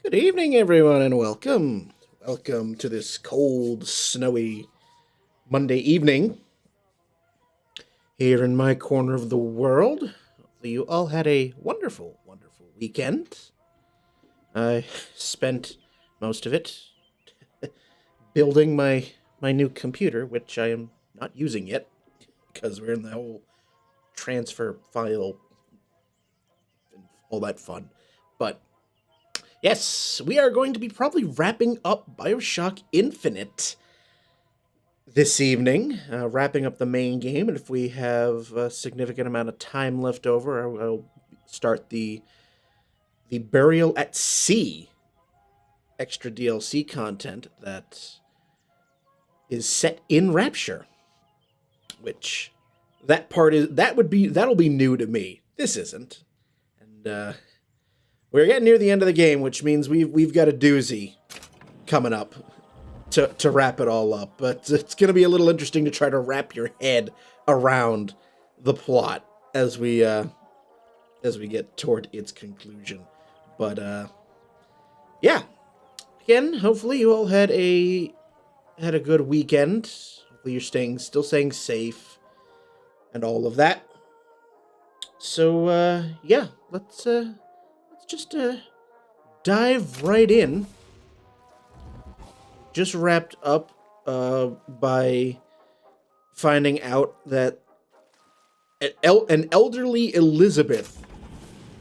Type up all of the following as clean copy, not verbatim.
Good evening, everyone, and welcome. Welcome to this cold, snowy Monday evening here in my corner of the world. Hopefully, you all had a wonderful, wonderful weekend. I spent most of it building my new computer, which I am not using yet because we're in the whole transfer file and all that fun. But yes, we are going to be probably wrapping up BioShock Infinite this evening, wrapping up the main game, and if we have a significant amount of time left over, I'll start the Burial at Sea extra DLC content that is set in Rapture, which that'll be new to me. This isn't, and we're getting near the end of the game, which means we've got a doozy coming up to wrap it all up. But it's going to be a little interesting to try to wrap your head around the plot as we get toward its conclusion. But yeah, again, hopefully you all had a good weekend. Hopefully you're still staying safe and all of that. So yeah, let's just dive right in. Just wrapped up by finding out that an elderly Elizabeth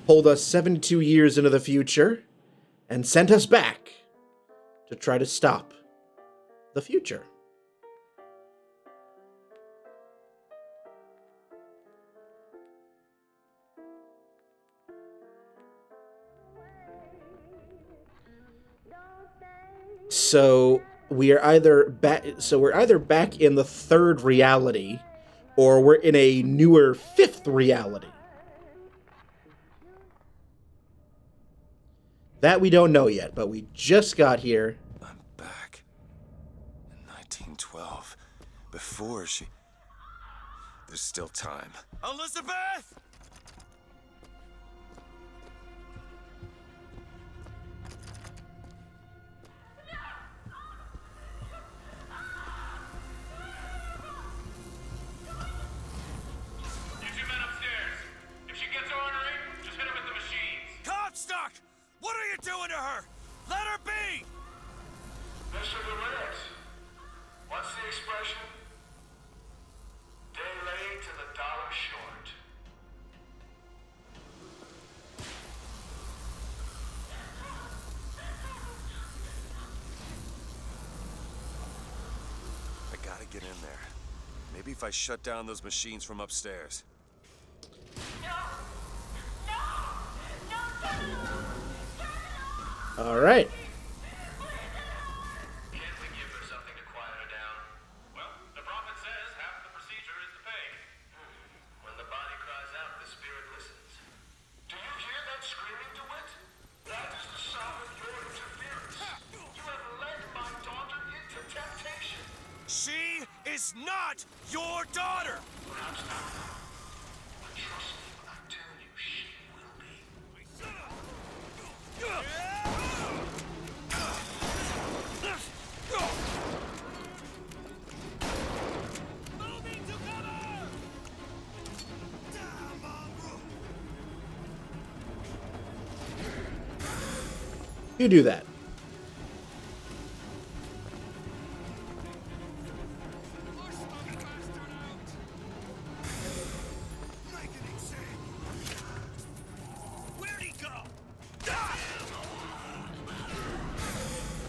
pulled us 72 years into the future and sent us back to try to stop the future. So we're either back in the third reality or we're in a newer fifth reality. That we don't know yet, but we just got here. I'm back. In 1912. Before she... There's still time. Elizabeth! You two men upstairs. If she gets ornery, just hit her with the machines. Comstock! What are you doing to her? Let her be! Mr. DeWitt, what's the expression? Day late and the dollar short. I gotta get in there. Maybe if I shut down those machines from upstairs. All right. Can't we give her something to quiet her down? Well, the prophet says half the procedure is to pay. When the body cries out, the spirit listens. Do you hear that screaming, DeWitt? That is the sound of your interference. You have led my daughter into temptation. She is not your daughter! Perhaps not now. But trust me when I tell you she will be. You do that. Where'd he go?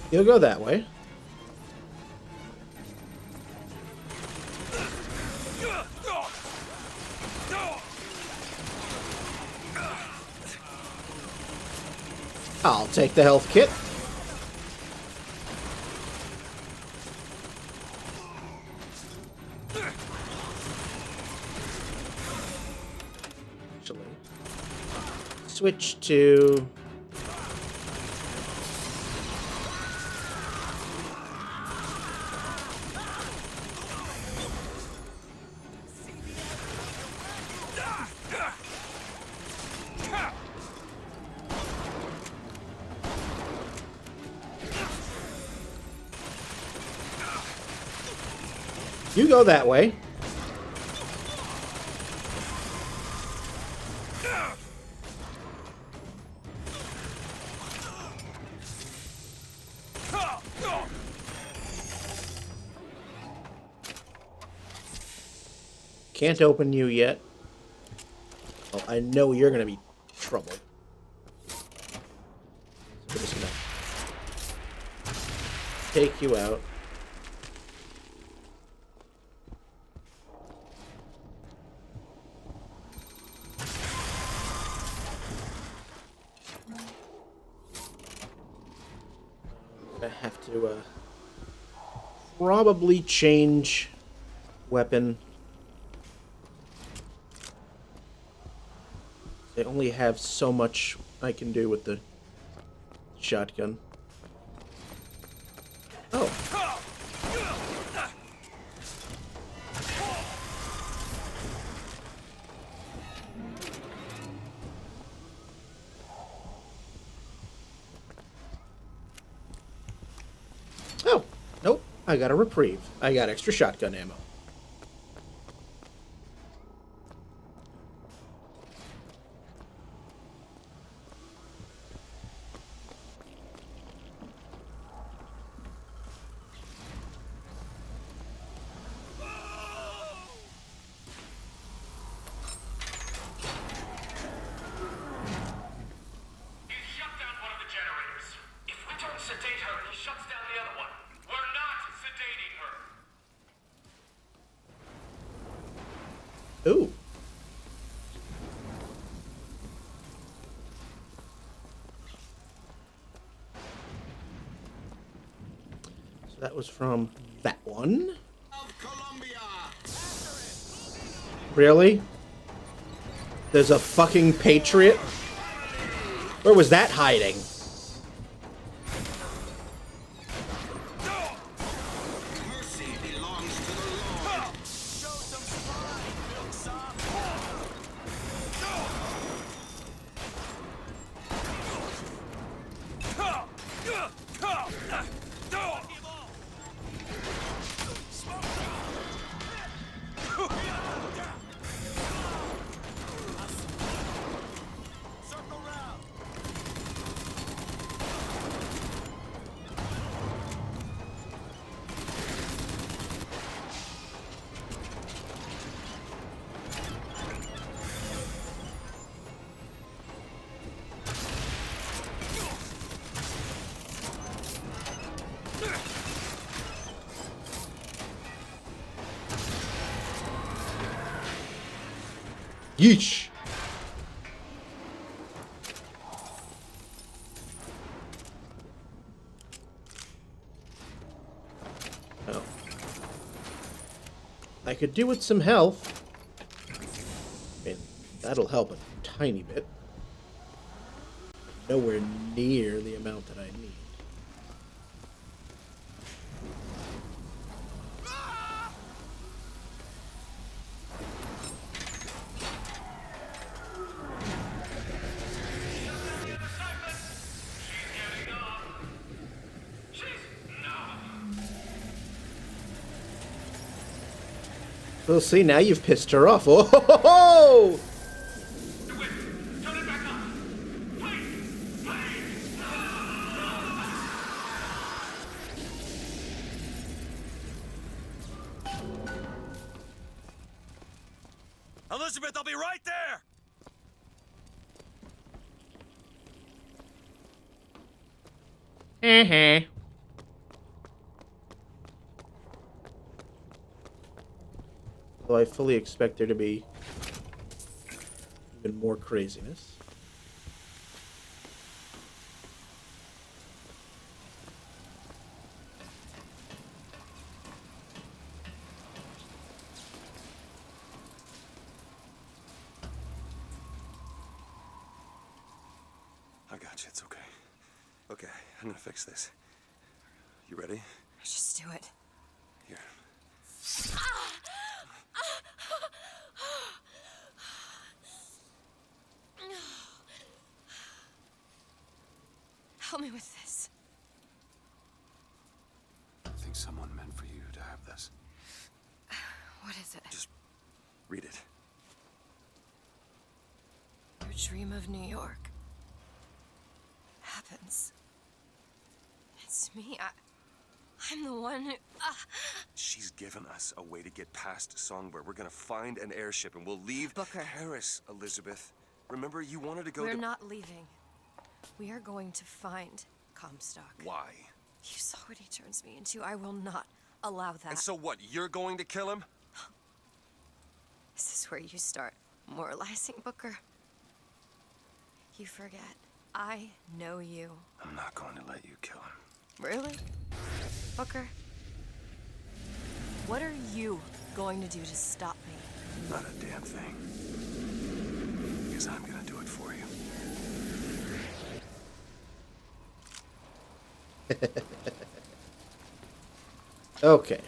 You'll go that way. I'll take the health kit. Actually, switch to... You go that way. Can't open you yet. Well, I know you're gonna be trouble. So we're just gonna take you out. I have to probably change weapon. I only have so much I can do with the shotgun. Oh. Oh. Nope. I got a reprieve. I got extra shotgun ammo. He shut down one of the generators. If we don't sedate her, he shuts down the other one. We're not sedating her. Ooh. So that was from that one. Really? There's a fucking Patriot? Where was that hiding? Mercy belongs to the Lord. Show some spine, milksop. Circle round. Yeesh. Oh. I could do with some health. I mean, that'll help a tiny bit. Nowhere near the amount that I need. We'll see, now you've pissed her off. Oh, ho, ho, ho! Turn it back on. Please. Elizabeth, I'll be right there. Though I fully expect there to be even more craziness. I got you. It's okay. Okay, I'm gonna fix this. You ready? Just do it. Here. Help me with this. I think someone meant for you to have this. What is it? Just read it. Your dream of New York happens. It's me. I'm the one who... She's given us a way to get past Songbird. We're gonna find an airship and we'll leave Booker. Paris, Elizabeth. Remember, you wanted to go We're to... not leaving. We are going to find Comstock. Why? You saw what he turns me into. I will not allow that. And so what, you're going to kill him? This is where you start moralizing, Booker. You forget. I know you. I'm not going to let you kill him. Really? Booker? What are you going to do to stop me? Not a damn thing. Because I'm gonna do it for you. Okay.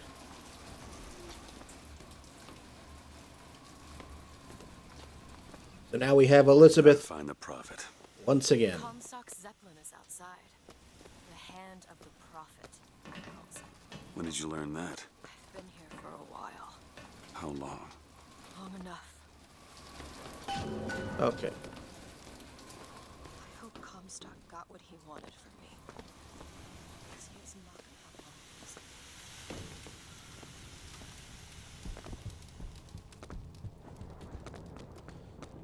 So now we have Elizabeth Find the prophet. once again. Comstock's Zeppelin is outside. The hand of the prophet, I calls it. When did you learn that? I've been here for a while. How long? Long enough. Okay. I hope Comstock got what he wanted from me. Because he is not gonna have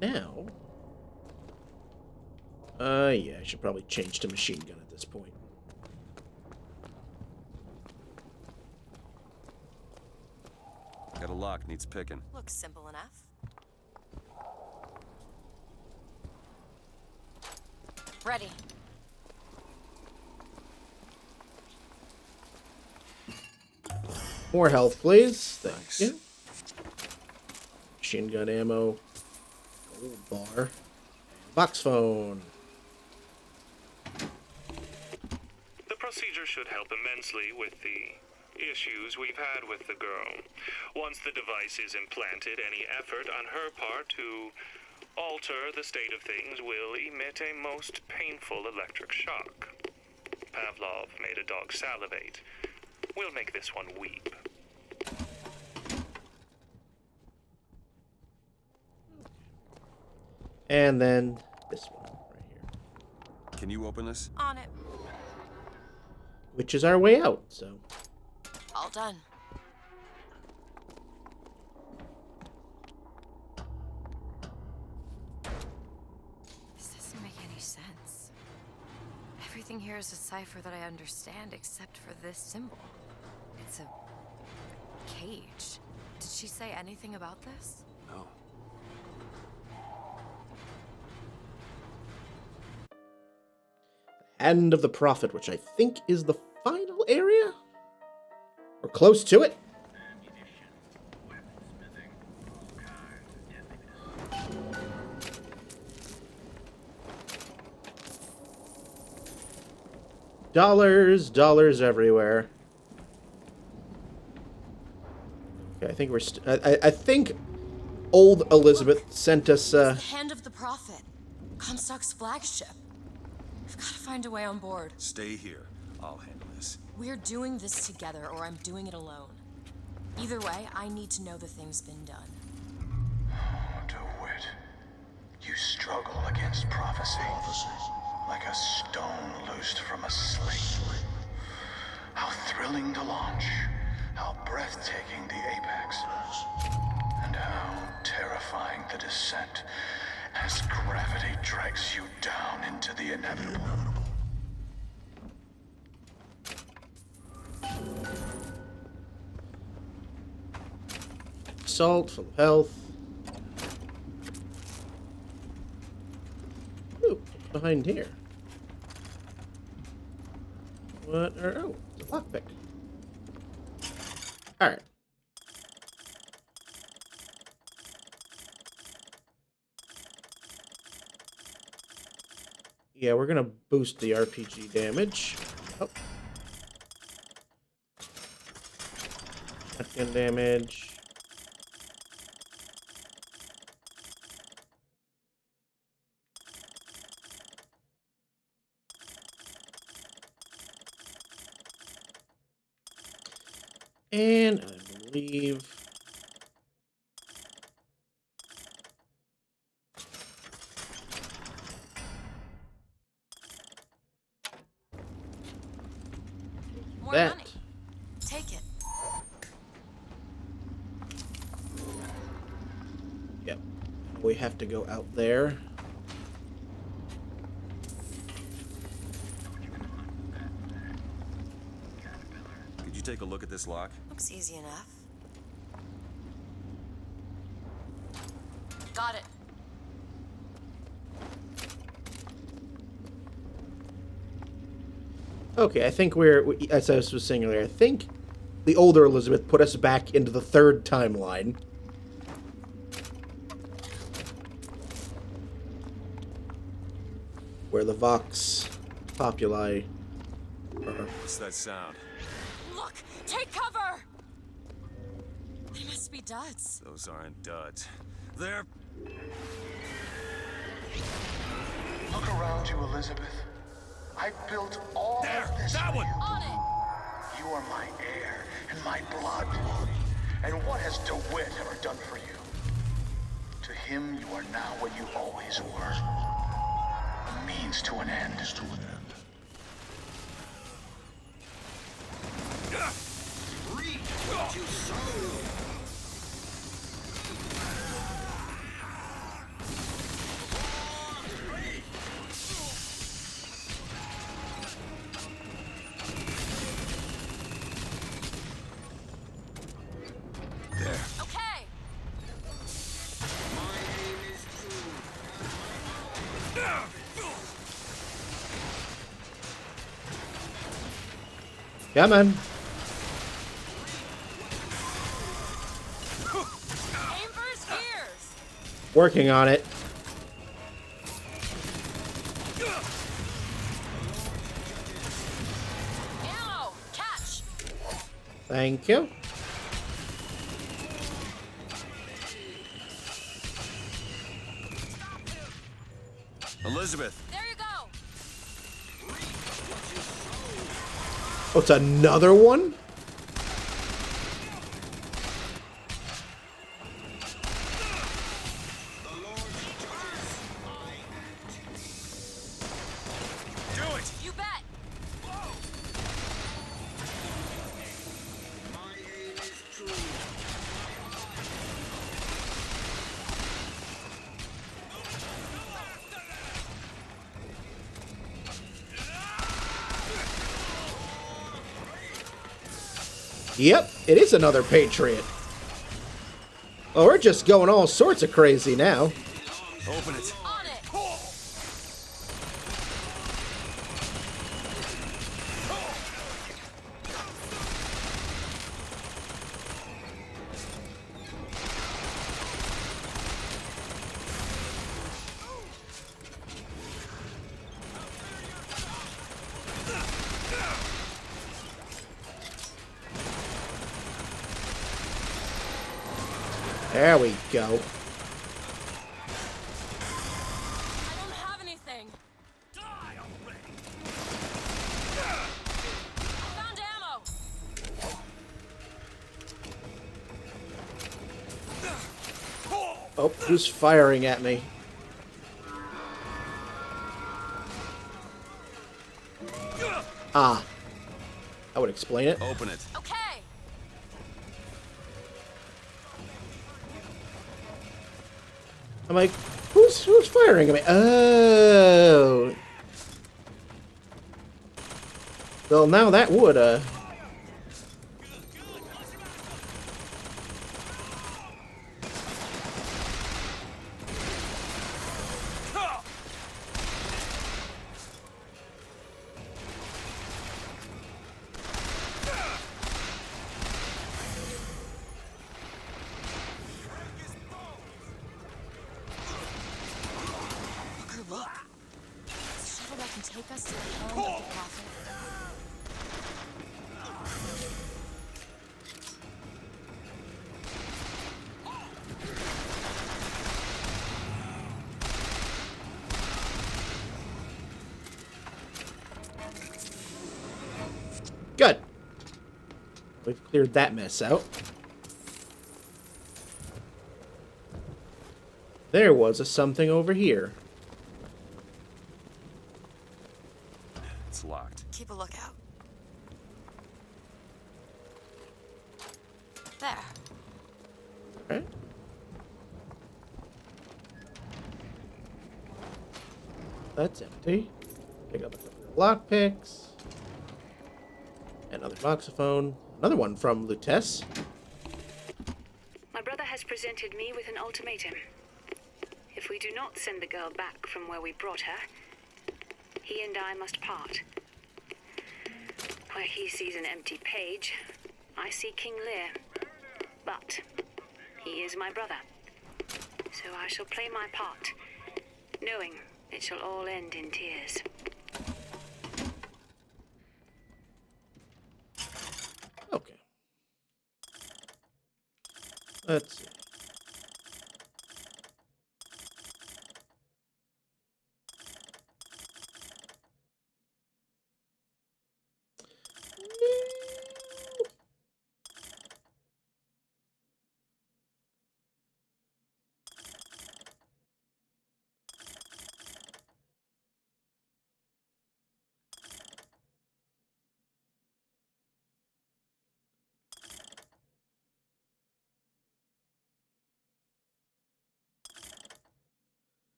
long to lose. Now. Yeah, I should probably change to machine gun at this point. Got a lock, needs picking. Looks simple enough. Ready. More health, please. Thank Nice. you. Machine gun ammo. Gold bar. Box phone. The procedure should help immensely with the issues we've had with the girl. Once the device is implanted, any effort on her part to alter the state of things will emit a most painful electric shock. Pavlov made a dog salivate. We'll make this one weep. And then this one right here. Can you open this? On it. Which is our way out, so. All done. This doesn't make any sense. Everything here is a cipher that I understand except for this symbol. It's a cage. Did she say anything about this? No. Hand of the Prophet, which I think is the final area? Or close to it? Dollars, dollars everywhere. Okay, I think we're. I think old Elizabeth sent us. The Hand of the Prophet. Comstock's flagship. We've got to find a way on board. Stay here. I'll handle this. We're doing this together, or I'm doing it alone. Either way, I need to know the thing's been done. DeWitt, you struggle against prophecy like a stone loosed from a sling. How thrilling to launch, how breathtaking the apex, and how terrifying the descent as gravity drags you down into the inevitable. Salt, full of health. Ooh, what's behind here? What? Oh, it's a lockpick. Alright. Yeah, we're gonna boost the RPG damage. Oh. Shotgun damage. And I believe more that. money. Take it. Yep. We have to go out there. Could you take a look at this lock? Looks easy enough. Got it. Okay, I think as I was saying earlier, I think the older Elizabeth put us back into the third timeline. Where the Vox Populi are. What's that sound? Look! Take cover! They must be duds. Those aren't duds. They're... Look around you, Elizabeth. I built all of this that for one! you. On it! You are my air and my blood. And what has DeWitt ever done for you? To him, you are now what you always were. A means to an end. Reap what you sow. Okay! My aim is true. Come on. Aim for his ears! Working on it. Ammo! Catch! Thank you. Elizabeth! There you go! Oh, it's another one? Do it! You bet! My aim is true. Yep, it is another Patriot. Oh, we're just going all sorts of crazy now. Open it. On it! There we go. I don't have anything. Die already. Found ammo! Oh, who's firing at me? Ah. That would explain it. Open it. Okay! I'm like, who's firing at me? Oh. Well, now that would, Booker, look! This shuttle that can take us to the home of the Prophet. good. We've cleared that mess out. There was a something over here. It's locked. Keep a lookout. There. Alright. That's empty. Pick up a couple of lockpicks. Another voxophone. Another one from Lutess. My brother has presented me with an ultimatum. If we do not send the girl back from where we brought her, he and I must part. Where he sees an empty page, I see King Lear. But he is my brother. So I shall play my part, knowing it shall all end in tears. Okay. Let's see.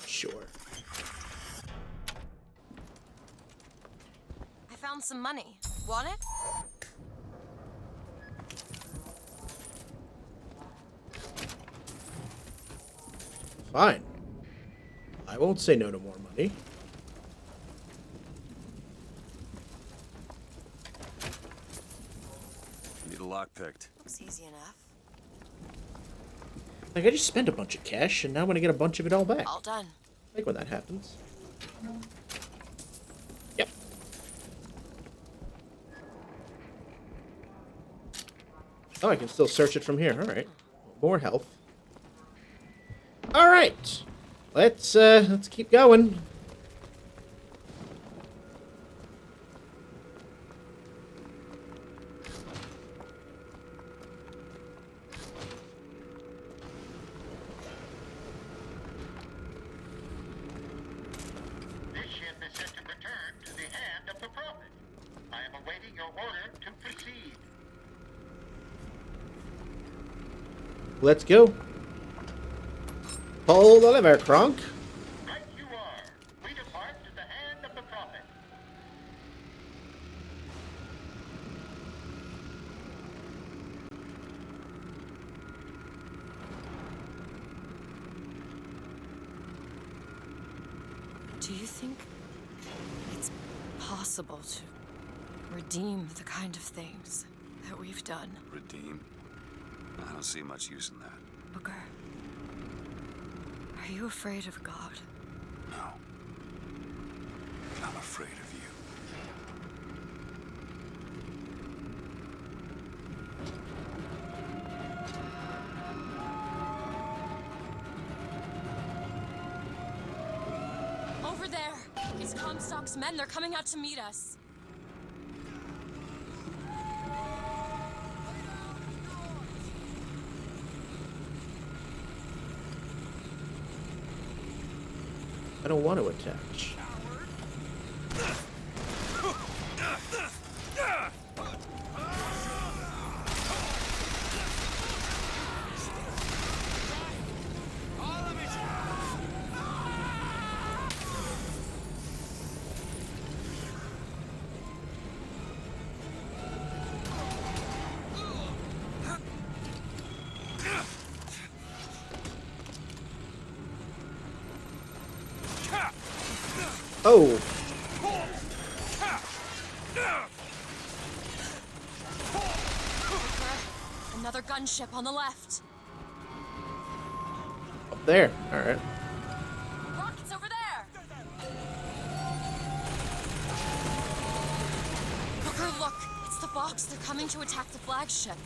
Sure. I found some money. Want it? Fine. I won't say no to more money. Need a lock picked. Looks easy enough. Like, I just spent a bunch of cash, and now I'm gonna get a bunch of it all back. All done. I like when that happens. Yep. Oh, I can still search it from here. Alright. More health. Alright. Let's keep going. This ship is set to return to the hand of the Prophet. I am awaiting your order to proceed. Let's go. Pull the lever, Kronk. Right you are. We depart to the hand of the Prophet. Do you think it's possible to redeem the kind of things that we've done? Redeem? I don't see much use in that. Booker, are you afraid of God? No. I'm afraid of you. Over there! It's Comstock's men. They're coming out to meet us. I don't want to attach. Oh! Another gunship on the left. Up there. Alright. Rockets over there! Booker, look! It's the Vox. They're coming to attack the flagship.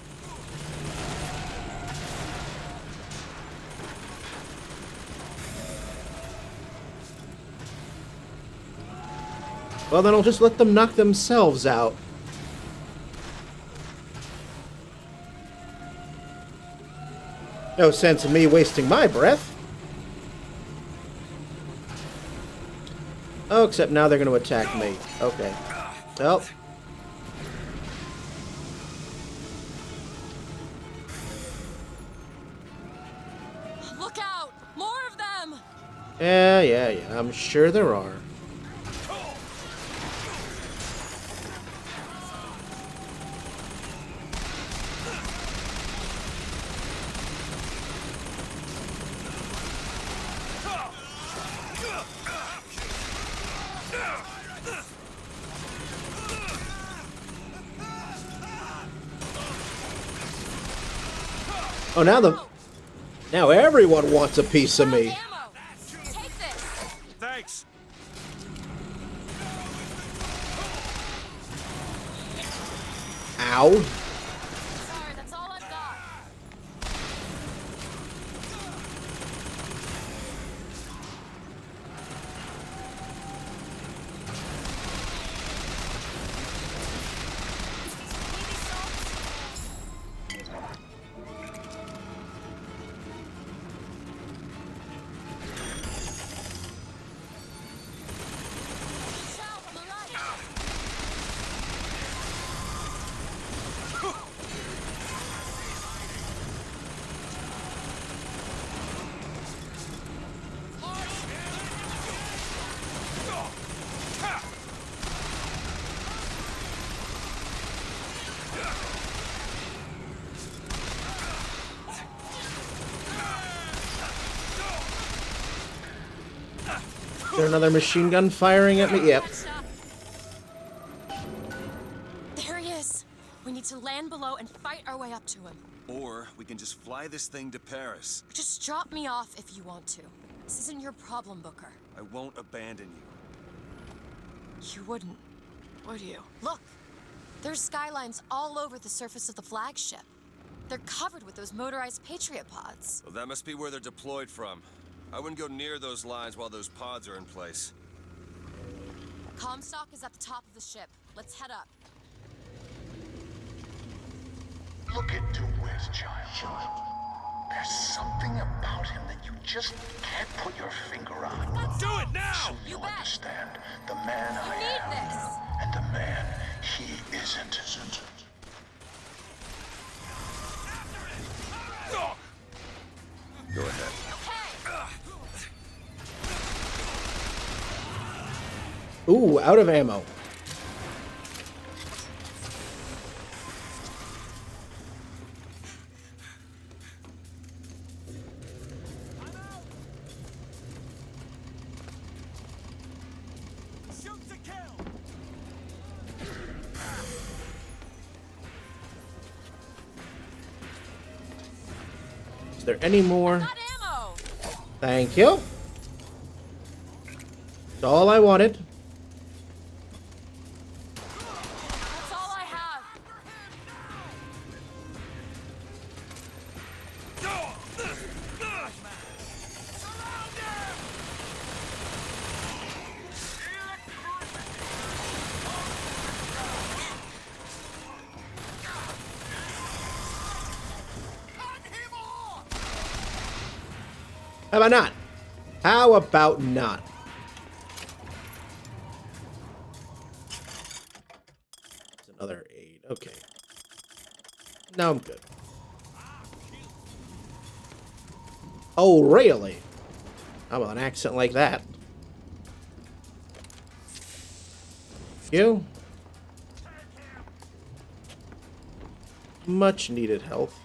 Well, then I'll just let them knock themselves out. No sense in me wasting my breath. Oh, except now they're going to attack me. Okay. Well. Yeah. I'm sure there are. Oh, now everyone wants a piece of me. Ammo! Take this! Thanks. Ow. Sorry, that's all I've got. Maybe South on the right. Is there another machine gun firing at me? Yep. There he is. We need to land below and fight our way up to him. Or we can just fly this thing to Paris. Just drop me off if you want to. This isn't your problem, Booker. I won't abandon you. You wouldn't, would you? Look! There's skylines all over the surface of the flagship. They're covered with those motorized Patriot pods. Well, that must be where they're deployed from. I wouldn't go near those lines while those pods are in place. Comstock is at the top of the ship. Let's head up. Look at DeWitt, child. There's something about him that you just can't put your finger on. Do it now! Soon You you'll bet. understand the man I need am this. and the man he isn't. Go ahead. Ooh, out of ammo. Shoot to kill! Is there any more? Got ammo! Thank you. That's all I wanted. That's all I have. How about not? How about not? It's another aid. Okay. Now I'm good. Oh, really? How about an accent like that? You? Much needed health.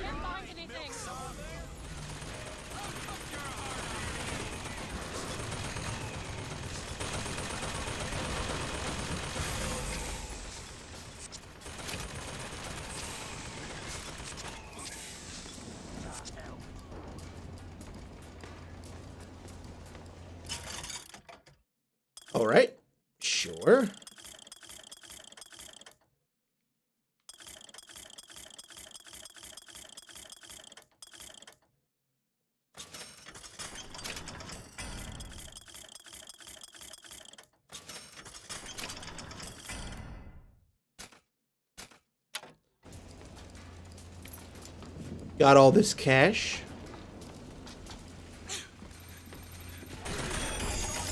Can't find anything. All right. Sure. Got all this cash.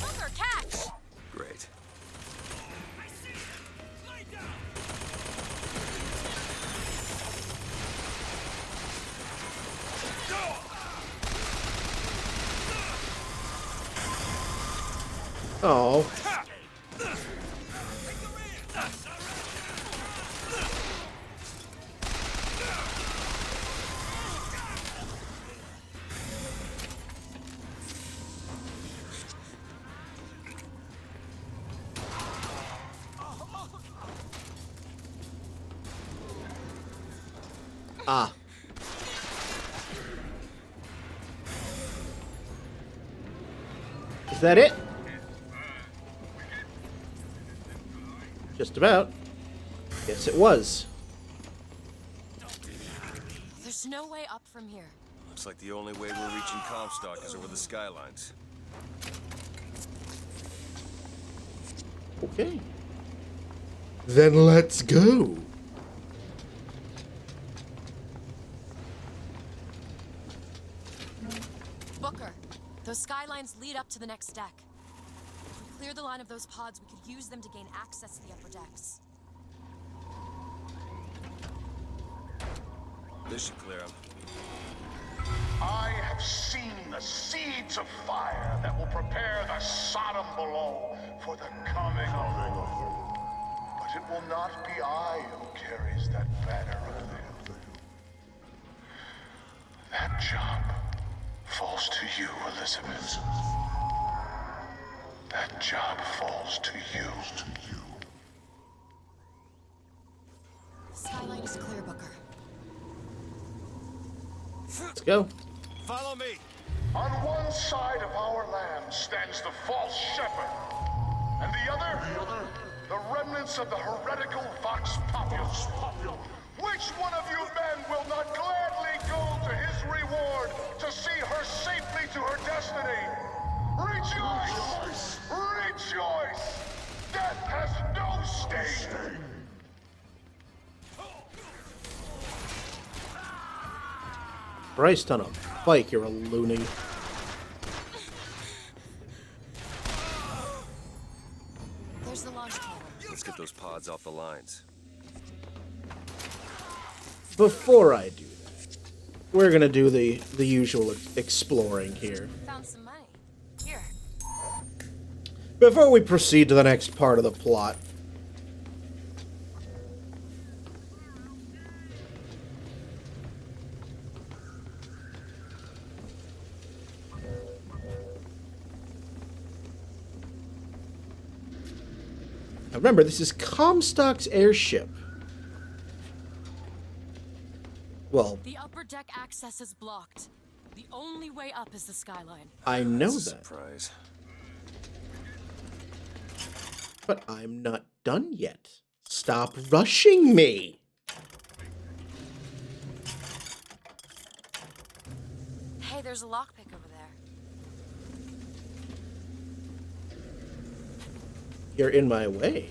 Booker, catch! Great. Oh. Ah. Is that it? Just about. Yes, it was. There's no way up from here. Looks like the only way we're reaching Comstock is over the skylines. Okay. Then let's go. Booker, those skylines lead up to the next deck. If we clear the line of those pods, we could use them to gain access to the upper decks. This should clear them. I have seen the seeds of fire that will prepare the Sodom below for the coming of the Lord. But it will not be I who carries that banner of them. That job falls to you, Elizabeth. That job falls to you. Skyline is clear, Booker. Let's go. Follow me! On one side of our land stands the false shepherd, and the other, the remnants of the heretical Vox Populus. Which one of you men will not gladly go to his reward to see her safely to her destiny? Rejoice! Rejoice! Death has no sting! Christ on a bike, you're a loony. There's the launch cable. Let's get those pods off the lines. Before I do that, we're gonna do the usual exploring here. Found some money. Here. Before we proceed to the next part of the plot, now remember, this is Comstock's airship. Well, The upper deck access is blocked. The only way up is the skyline. I know That's a that, surprise. but I'm not done yet. Stop rushing me! Hey, there's a lockpick over there. You're in my way.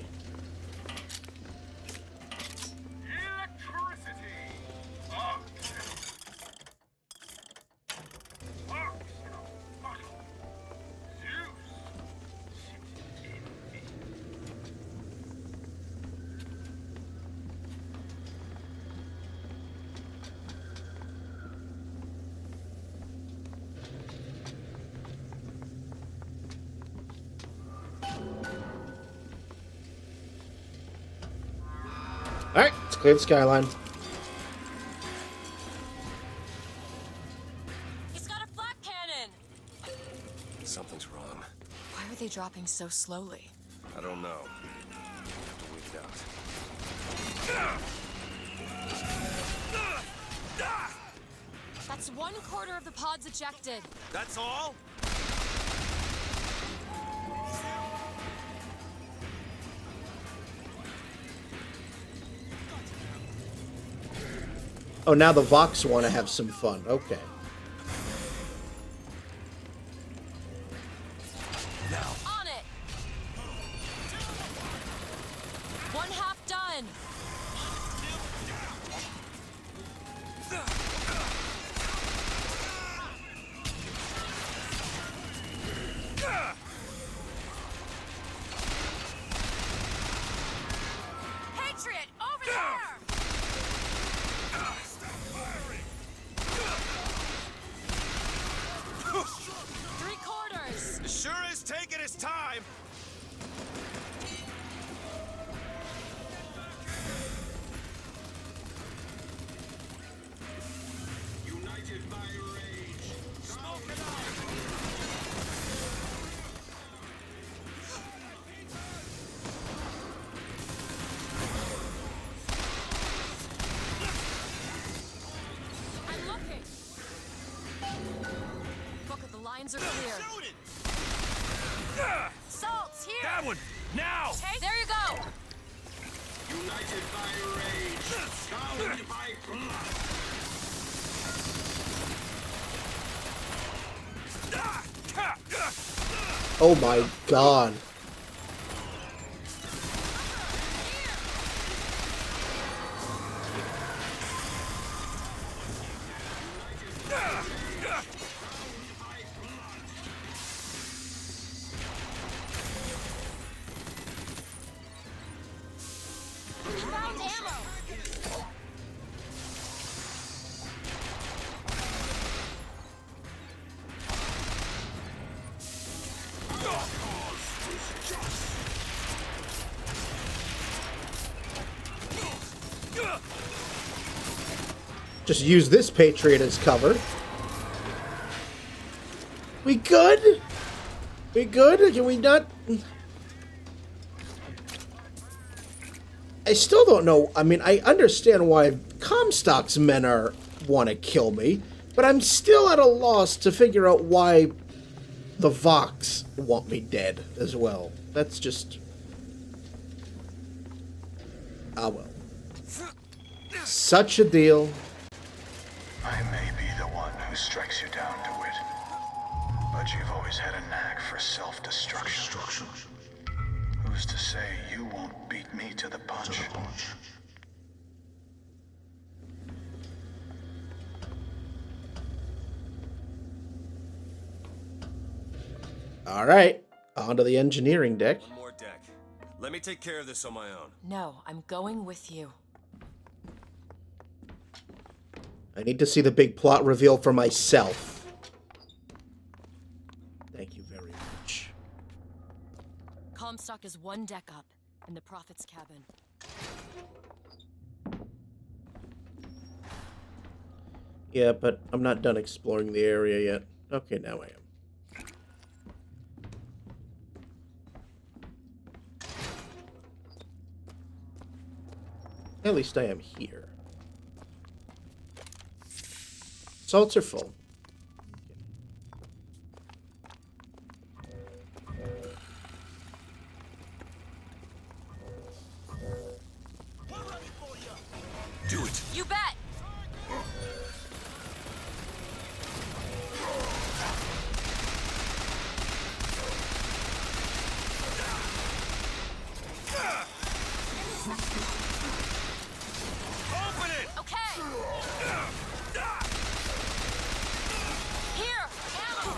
Electricity! Arc! Arc! Bottle! Zeus! Sit in me. Alright, let's clear the skyline. He's got a flak cannon! Something's wrong. Why are they dropping so slowly? I don't know. Have to wait it out. That's 1/4 of the pods ejected. That's all? Oh, now the Vox want to have some fun. Okay. On it! 1/2 done! Patriot, over there! time! United by rage. Smoke it out! I'm looking. Look, the lines are clear. Shoot it! Salt's here. That one! Now! There you go. United by rage. Bound by blood. Oh my god. Found ammo. Just use this Patriot as cover. We good? We good? Can we not? I still don't know. I mean, I understand why Comstock's men want to kill me, but I'm still at a loss to figure out why the Vox want me dead as well. That's just... ah, well. Such a deal. I may be the one who strikes you down, DeWitt, but you've always had a knack for self-destruction. Who's to say you won't beat me to the punch? All right, onto the engineering deck. One more deck. Let me take care of this on my own. No, I'm going with you. I need to see the big plot reveal for myself. Thank you very much. Comstock is one deck up in the Prophet's cabin. Yeah, but I'm not done exploring the area yet. Okay, now I am. At least I am here. Salts are full. Do it! You bet! Open it! Okay! Here! Ammo!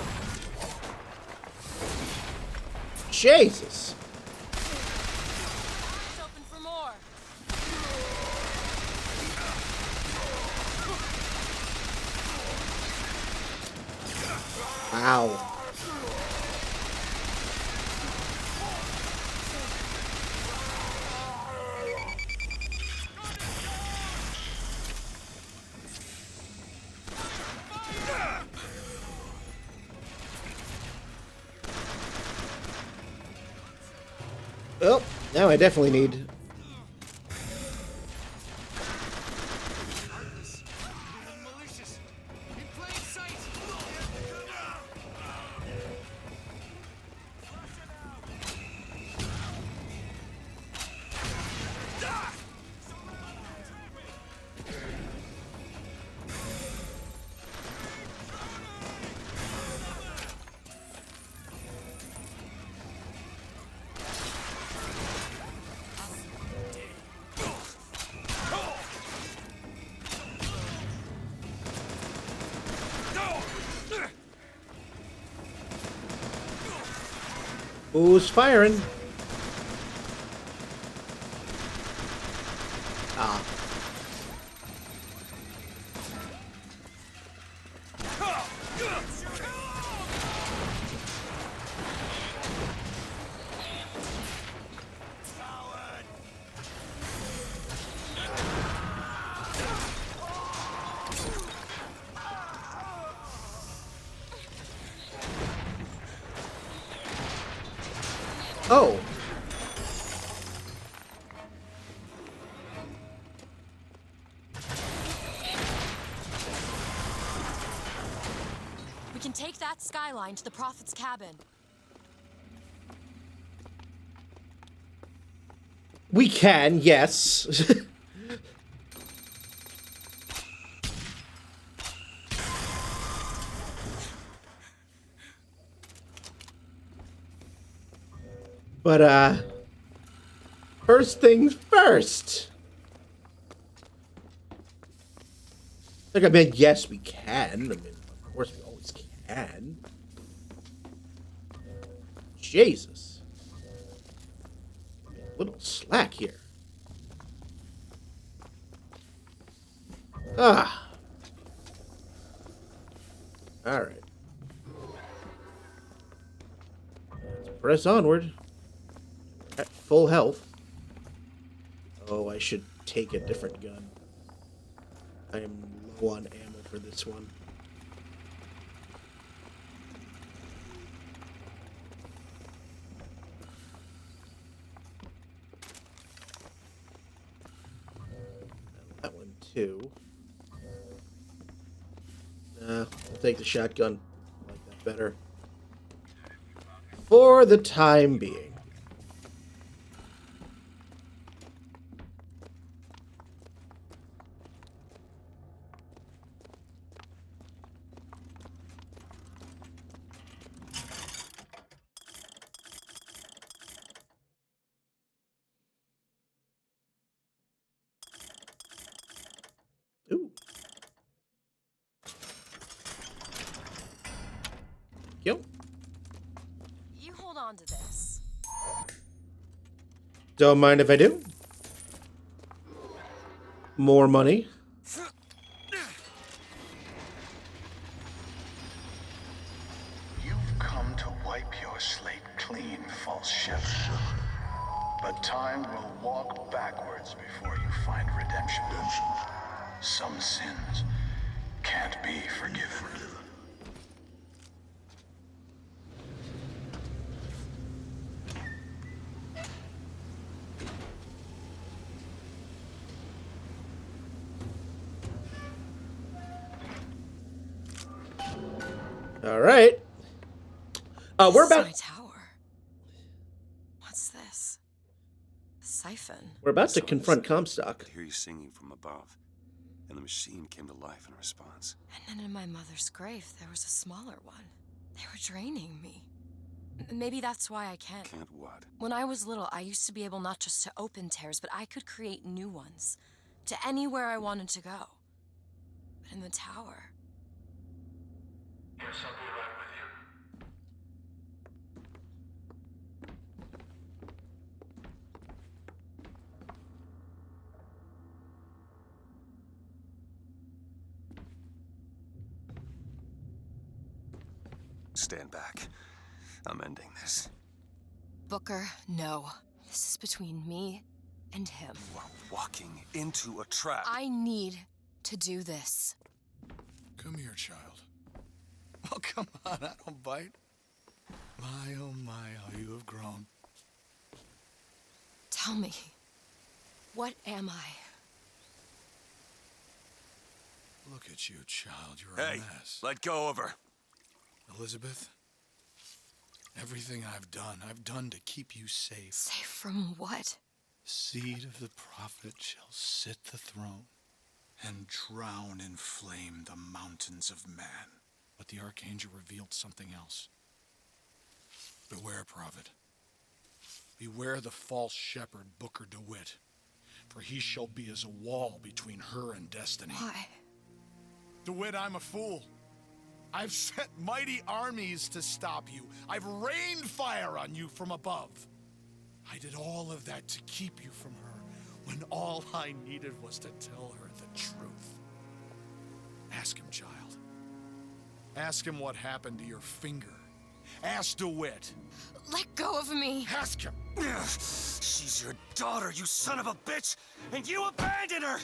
Jesus! Eyes open for more! Ow. Well, now I definitely need... Malicious! In plain sight! Who's firing? Ah. Oh. We can take that skyline to the Prophet's cabin. We can, yes. But, first things first. Like I meant, yes, we can. I mean, of course we always can. Jesus. A little slack here. Ah. Alright. Let's press onward. At full health. Oh, I should take a different gun. I am low on ammo for this one. That one too. I'll take the shotgun. I like that better. For the time being. Ooh. Yo. You hold on to this. Don't mind if I do. More money. You've come to wipe your slate clean, false shepherd. But time will walk backwards before you find redemption. Some sins can't be forgiven. All right. We're about. My tower. What's this? A siphon. We're about to confront Comstock. I hear you singing from above, and the machine came to life in response. And then in my mother's grave, there was a smaller one. They were draining me. Maybe that's why I can't. Can't what? When I was little, I used to be able not just to open tears, but I could create new ones. To anywhere I wanted to go. But in the tower... Yes, I'll be right with you. Stand back. I'm ending this. Booker, no. This is between me and him. You are walking into a trap. I need to do this. Come here, child. Oh, come on, I don't bite. My, oh my, how you have grown. Tell me, what am I? Look at you, child. You're Hey, a mess. let go of her. Elizabeth, everything I've done to keep you safe. Safe from what? The seed of the prophet shall sit the throne and drown in flame the mountains of man. But the archangel revealed something else. Beware, prophet. Beware the false shepherd, Booker DeWitt. For he shall be as a wall between her and destiny. Why? DeWitt, I'm a fool. I've sent mighty armies to stop you. I've rained fire on you from above. I did all of that to keep you from her, when all I needed was to tell her the truth. Ask him, child. Ask him what happened to your finger. Ask DeWitt. Let go of me. Ask him. She's your daughter, you son of a bitch! And you abandoned her!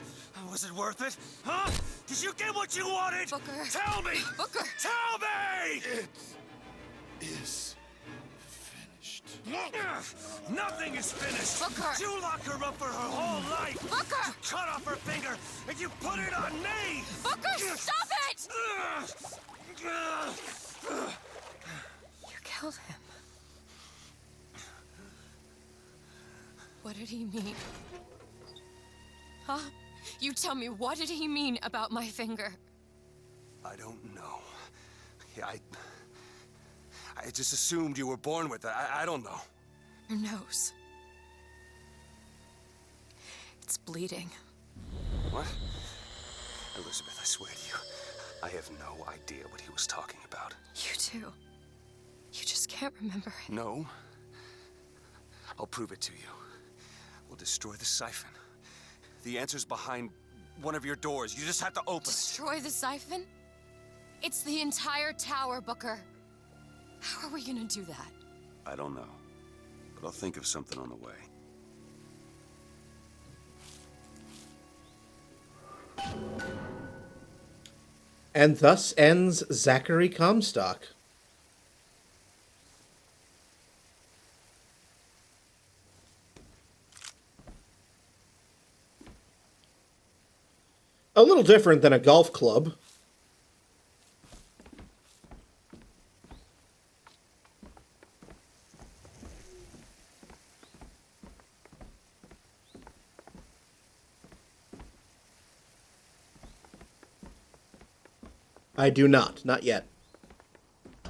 Was it worth it? Huh? Did you get what you wanted? Booker. Tell me! Booker. Tell me! It is finished. Nothing is finished. Booker! You lock her up for her whole life. Booker! You cut off her finger and you put it on me. Booker, stop it! You killed him. What did he mean? Huh? You tell me, what did he mean about my finger? I don't know. Yeah, I just assumed you were born with it. I don't know. Your nose. It's bleeding. What? Elizabeth, I swear to you, I have no idea what he was talking about. You too. You just can't remember it. No. I'll prove it to you. We'll destroy the siphon. The answer's behind one of your doors. You just have to open it. Destroy the siphon? It's the entire tower, Booker. How are we gonna do that? I don't know, but I'll think of something on the way. And thus ends Zachary Comstock. A little different than a golf club. I do not. Not yet.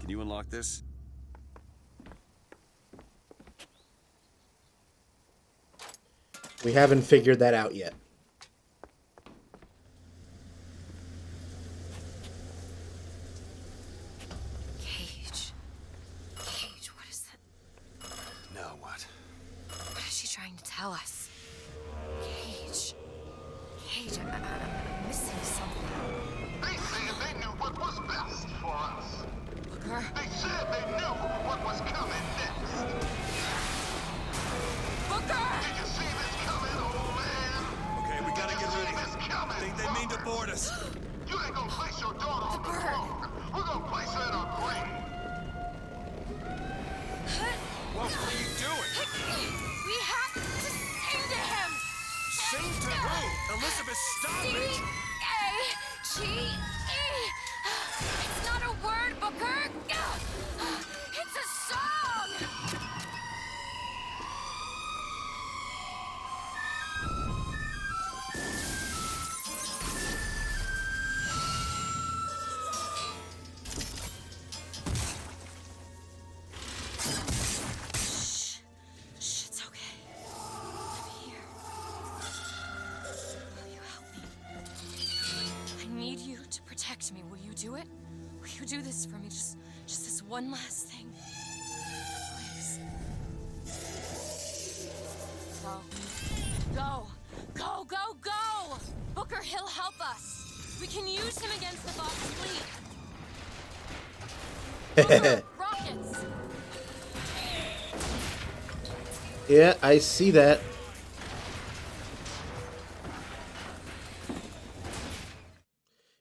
Can you unlock this? We haven't figured that out yet. Cage. Cage, what is that? Now what? What is she trying to tell us? Cage. Cage, I'm missing something. They said they knew what was best for us. Booker? They said they knew what was coming next. Booker! Did you see this coming, old man? Okay, we gotta get ready. This coming, They mean to board us. You ain't gonna place your daughter on the bird. throne. We're gonna place her in a grave. What are you doing? We have to sing to him! Sing to who? Elizabeth, stop it! C-A-G-E! It's not a word, Booker! It's a song! Shh, it's okay. I'm here. Will you help me? I need you to protect me. Will you do it? Will you do this for me? Just this one last thing. Please. Go. Go. Go, go, go! Booker, he'll help us. We can use him against the Box fleet. Booker, rockets! Yeah, I see that.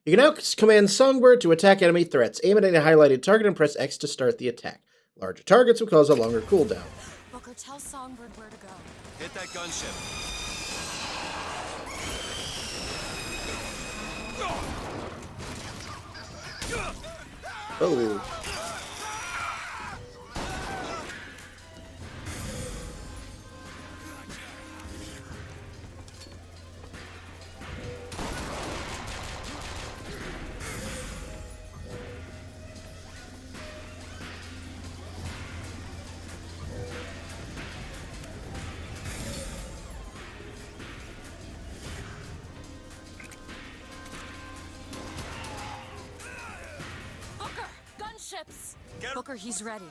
You can now command Songbird to attack enemy threats. Aim at any highlighted target and press X to start the attack. Larger targets will cause a longer cooldown. Booker, tell Songbird where to go. Hit that gunship. Oh. Booker, gunships! Get- Booker, he's ready.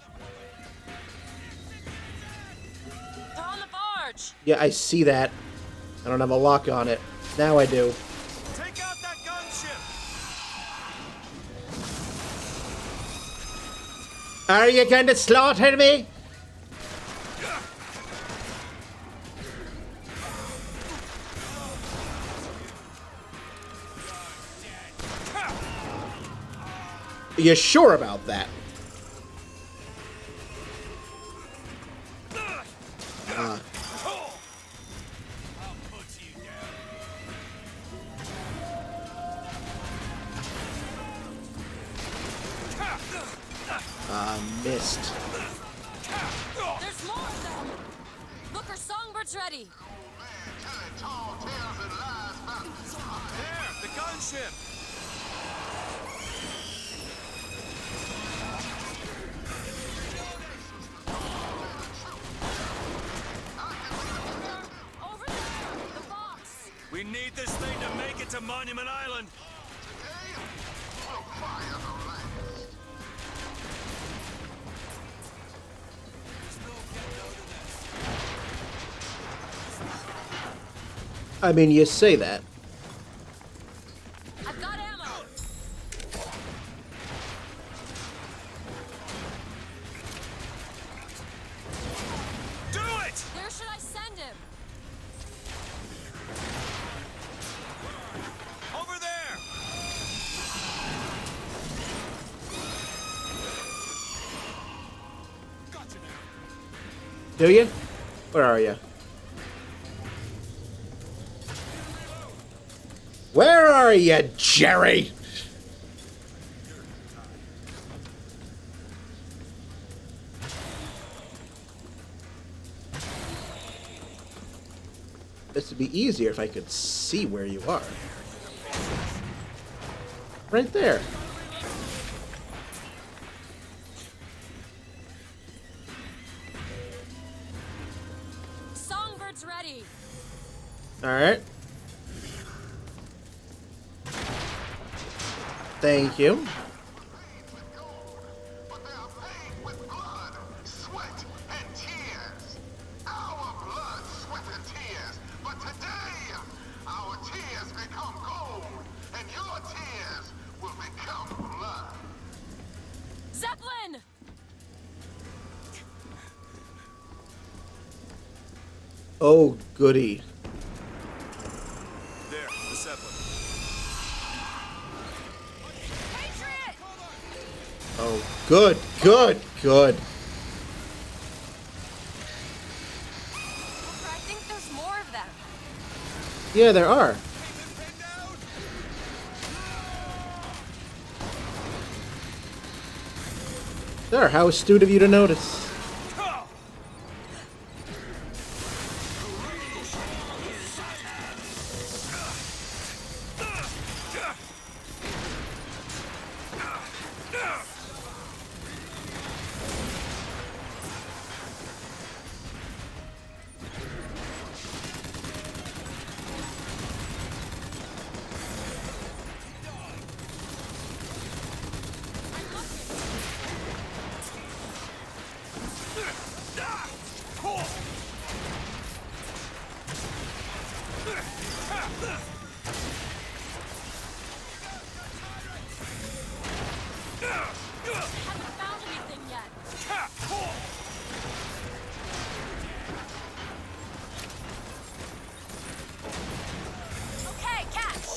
They're on the barge! Yeah, I see that. I don't have a lock on it. Now I do. Take out that gunship! Are you going to slaughter me? Are you sure about that? missed. There's more of them! Booker, Songbird's ready! There, the gunship! Over there! The box! We need this thing to make it to Monument Island! I mean, you say that. I've got ammo! Do it! Where should I send him? Over there! Gotcha now. Do you? Where are you? Where are you, Jerry? This would be easier if I could see where you are. Right there. Songbird's ready! Alright. Thank you. But they are paid with blood, sweat, and tears. Our blood, sweat, and tears. But today, our tears become gold, and your tears will become blood. Zeppelin! Oh, goody. There, the Zeppelin. Patriot! Oh, good, good, good. Booker, I think there's more of them. Yeah, there are. There, how astute of you to notice. Haven't found anything yet. Okay, catch!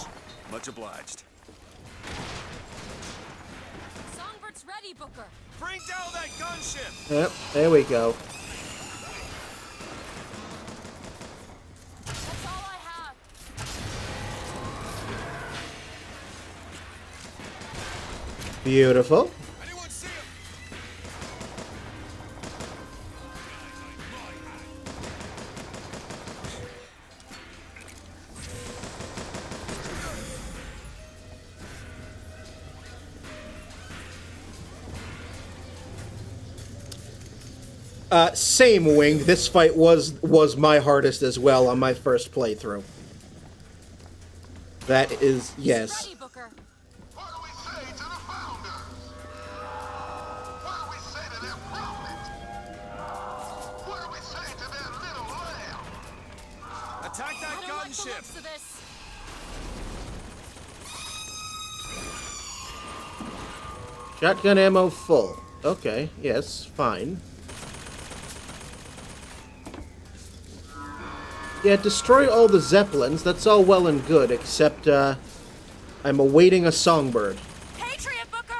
Much obliged. Songbird's ready, Booker. Bring down that gunship! Yep, there we go. That's all I have. Beautiful. Anyone see him? Same, Wing. This fight was my hardest as well on my first playthrough. That is, yes. Ready, Booker. What do we say to the founders? What do we say to their prophet? What do we say to their little lamb? Attack that I don't like the gunship! looks of this. Shotgun ammo full. Okay, yes, fine. Yeah, destroy all the Zeppelins, that's all well and good, except, I'm awaiting a songbird. Patriot, Booker!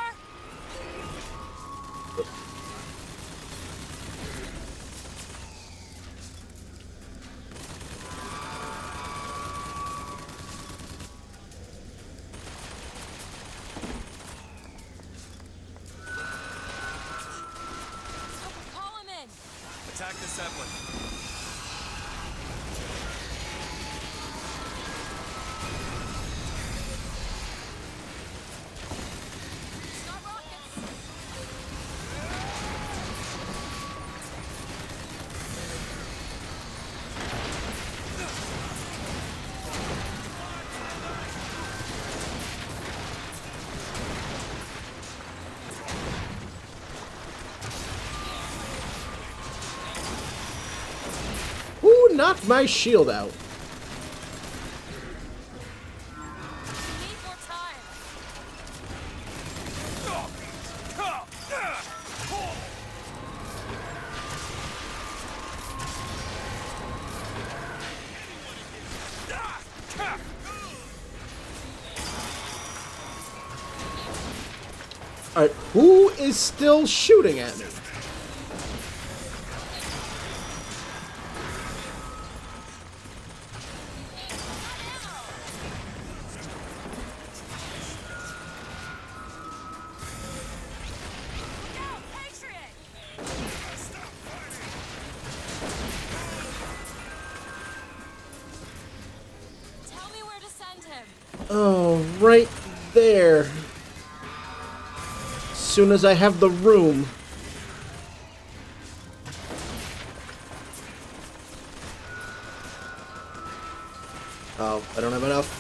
Attack the Zeppelin. Ooh, knocked my shield out. Need more time. Alright, who is still shooting at me? Tell me where to send him. Oh, right there. As soon as I have the room. Oh, I don't have enough.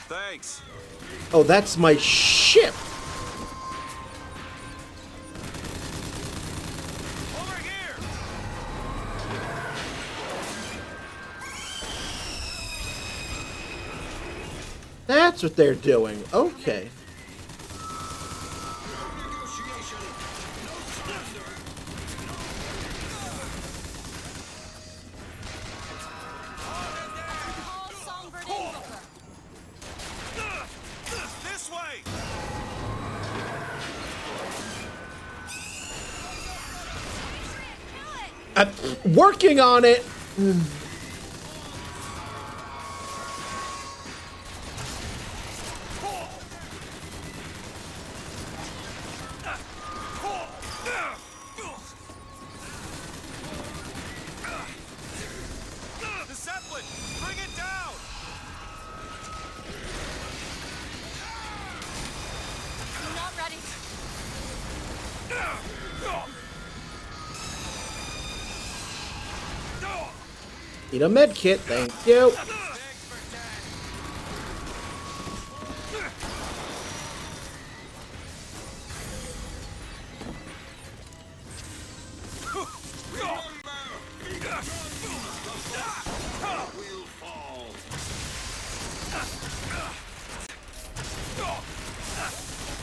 Thanks. Oh, that's my ship. Over here. That's what they're doing. Okay. Call Songbird in, Booker. This way. Working on it. The Zeppelin. Bring it down. I'm not ready. Need a med kit, thank you.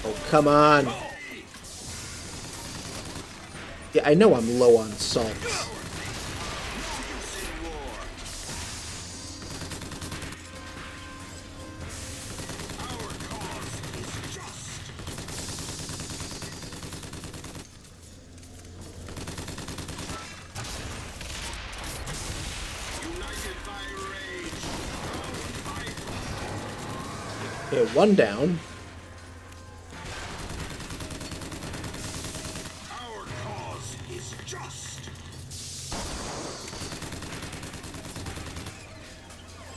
Oh, come on. Yeah, I know I'm low on salts. Okay, one down. Our cause is just.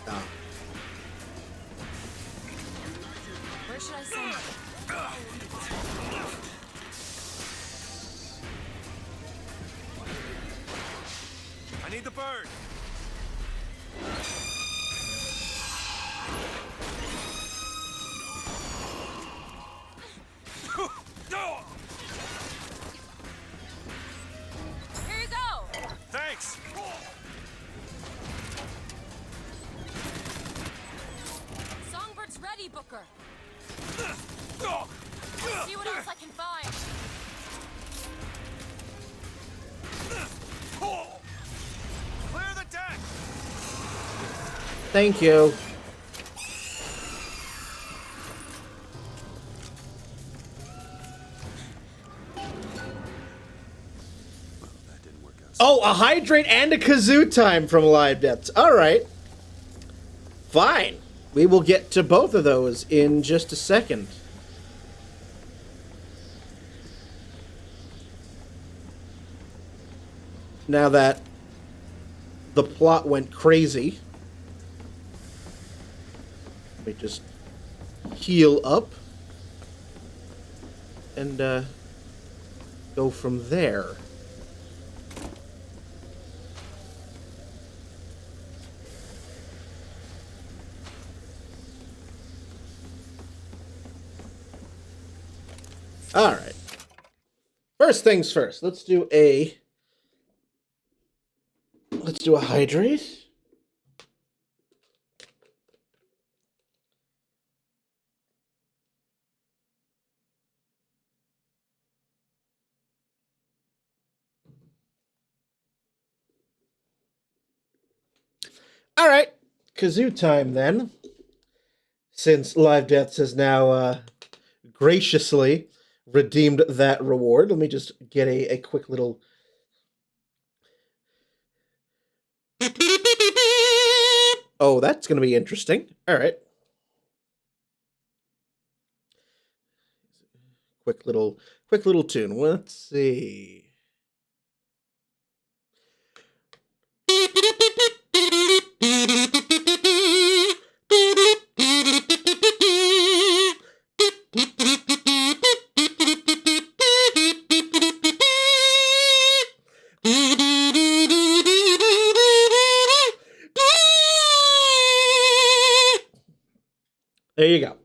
Ah. Where should I send him? I need the bird. Here you go. Thanks. Songbird's ready, Booker. See what else I can find. Clear the deck. Thank you. Oh, a hydrate and a kazoo time from Live Depths. All right. Fine. We will get to both of those in just a second. Now that the plot went crazy, let me just heal up and go from there. All right. First things first. Let's do a hydrate. All right, kazoo time then. Since Live Deaths has now graciously redeemed that reward, let me just get a quick little. Oh, that's going to be interesting. All right. Quick little tune. Let's see. There you go.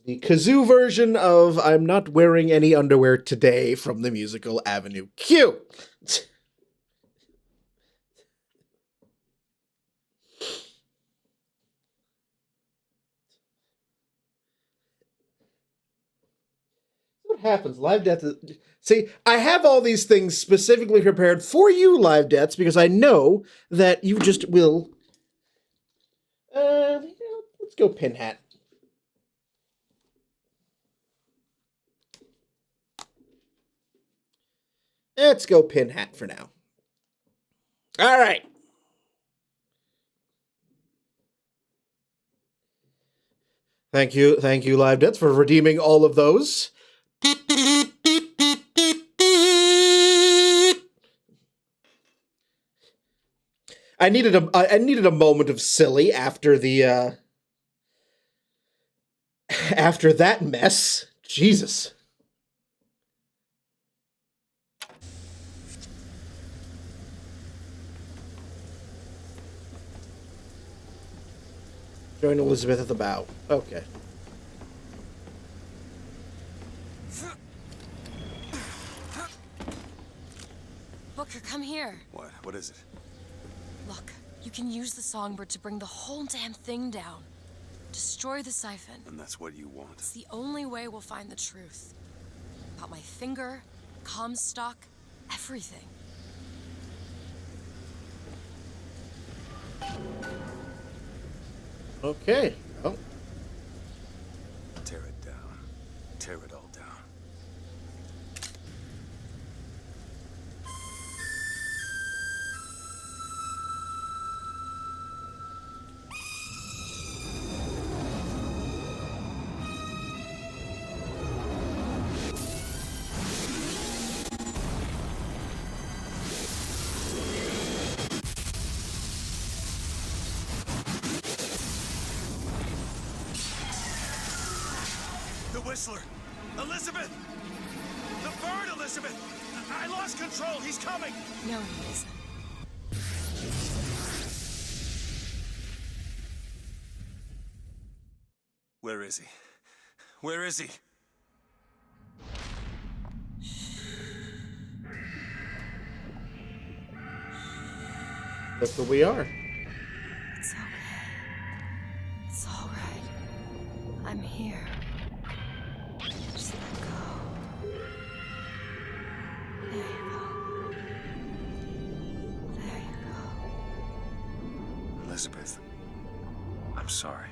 The kazoo version of I'm Not Wearing Any Underwear Today from the musical Avenue Q. What happens? Live Death is... See, I have all these things specifically prepared for you, Live Deaths, because I know that you just will... let's go Pin Hat. Let's go Pin Hat for now. All right. Thank you, Live Deaths, for redeeming all of those. I needed a moment of silly after the after that mess. Jesus. Join Elizabeth at the bow. Okay. Booker, come here. What? What is it? Look, you can use the songbird to bring the whole damn thing down. Destroy the siphon. And that's what you want? It's the only way we'll find the truth. About my finger, Comstock, everything. Okay. Well. Tear it down. Tear it all down. The Whistler! Elizabeth! The bird, Elizabeth! I lost control! He's coming! No, he isn't. Where is he? Where is he? That's where we are. It's okay. It's all right. I'm here. Just let go. There you go. There you go. Elizabeth, I'm sorry.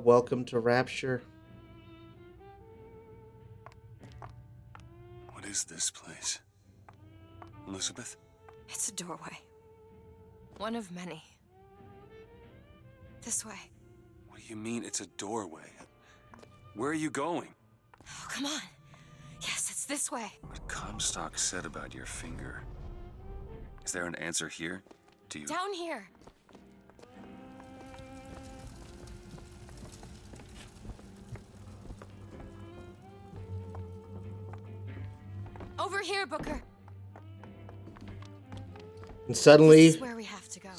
Welcome to Rapture. What is this place? Elizabeth? It's a doorway. One of many. This way. What do you mean it's a doorway? Where are you going? Oh, come on. Yes, it's this way. What Comstock said about your finger. Is there an answer here? Do you... Down here. Over here, Booker. And suddenly, This is where we have to go.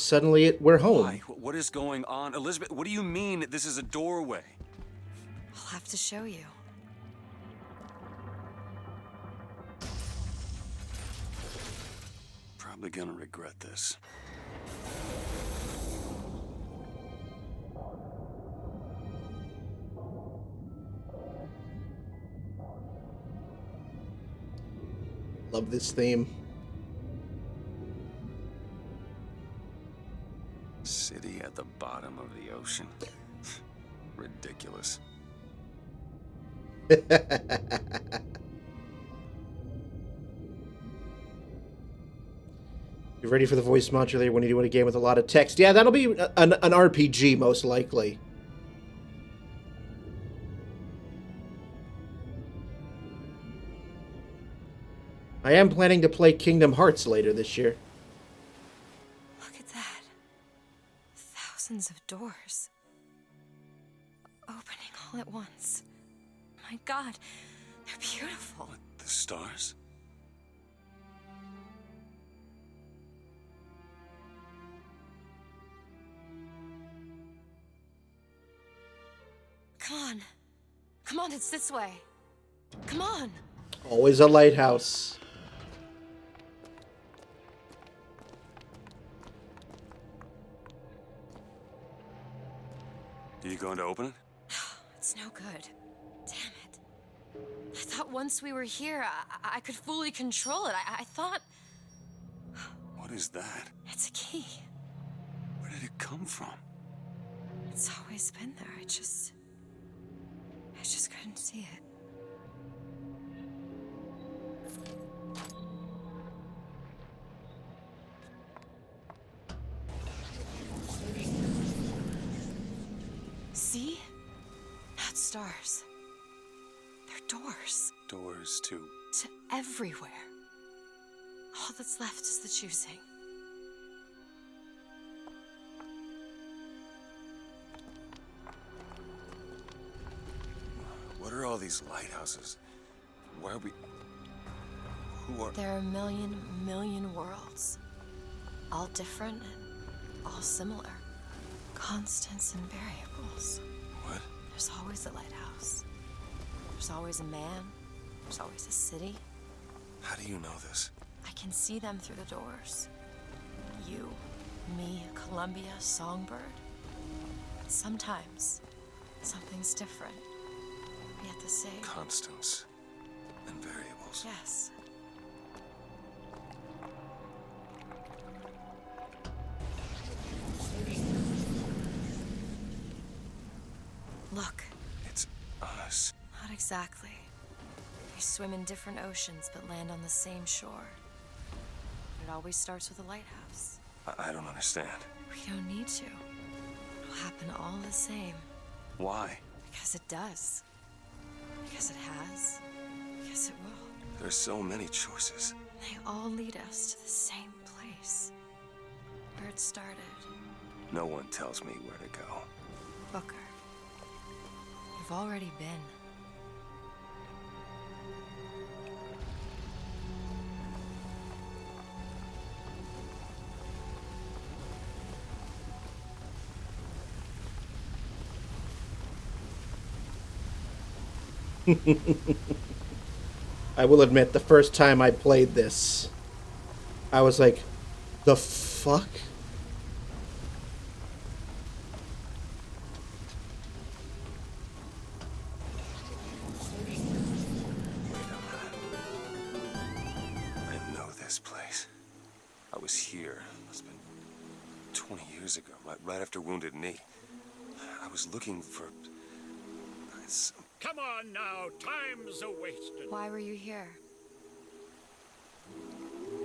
we're home. Why? What is going on? Elizabeth, what do you mean this is a doorway? I'll have to show you. Probably gonna regret this. Love this theme. City at the bottom of the ocean. Ridiculous. You ready for the voice modulator when you do a game with a lot of text? Yeah, that'll be an RPG, most likely. I am planning to play Kingdom Hearts later this year. Look at that. Thousands of doors. Opening all at once. My God, they're beautiful. What, the stars? Come on. Come on, it's this way. Come on. Always a lighthouse. Are you going to open it? It's no good. Damn it. I thought once we were here, I could fully control it. I thought... What is that? It's a key. Where did it come from? It's always been there. I just couldn't see it. See? Not stars. They're doors. Doors to... To everywhere. All that's left is the choosing. What are all these lighthouses? Why are we... Who are... There are a million worlds. All different and all similar. Constants and variables. What? There's always a lighthouse. There's always a man. There's always a city. How do you know this? I can see them through the doors. You, me, Columbia, Songbird. But sometimes, something's different. Yet the same. Constants and variables. Yes. Look. It's us. Not exactly. We swim in different oceans but land on the same shore. It always starts with a lighthouse. I don't understand. We don't need to. It'll happen all the same. Why? Because it does. Because it has. Because it will. There's so many choices. They all lead us to the same place. Where it started. No one tells me where to go. Booker. You've already been. I will admit, the first time I played this, I was like, the fuck? I know this place. I was here. It's been 20 years ago, right after Wounded Knee. I was looking for... Come on now, time's a-wasting. Why were you here?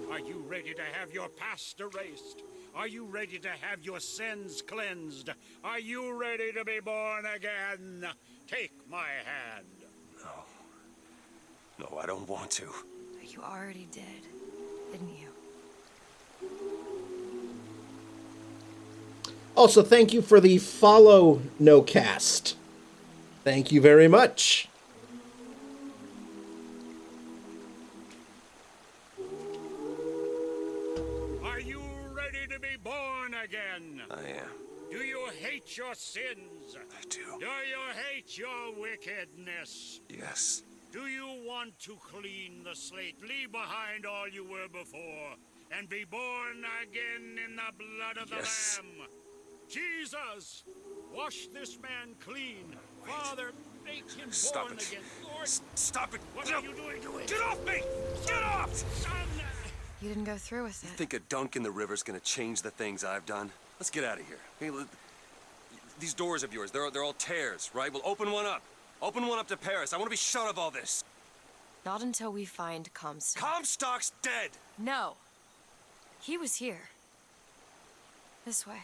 Are you ready to have your past erased? Are you ready to have your sins cleansed? Are you ready to be born again? Take my hand. No, I don't want to. You already did, didn't you? Also, thank you for the follow, no cast. Thank you very much. Are you ready to be born again? I am. Do you hate your sins? I do. Do you hate your wickedness? Yes. Do you want to clean the slate, leave behind all you were before, and be born again in the blood of the Yes. Lamb? Jesus, wash this man clean. Father, make him Stop born it. again. Lord, Stop it. what No. are you doing to it? Get off me! Get off! Son! You didn't go through with it. Think a dunk in the river's gonna change the things I've done? Let's get out of here. Hey, these doors of yours, they're all tears, right? Well, open one up. Open one up to Paris. I want to be shut of all this. Not until we find Comstock. Comstock's dead! No. He was here. This way.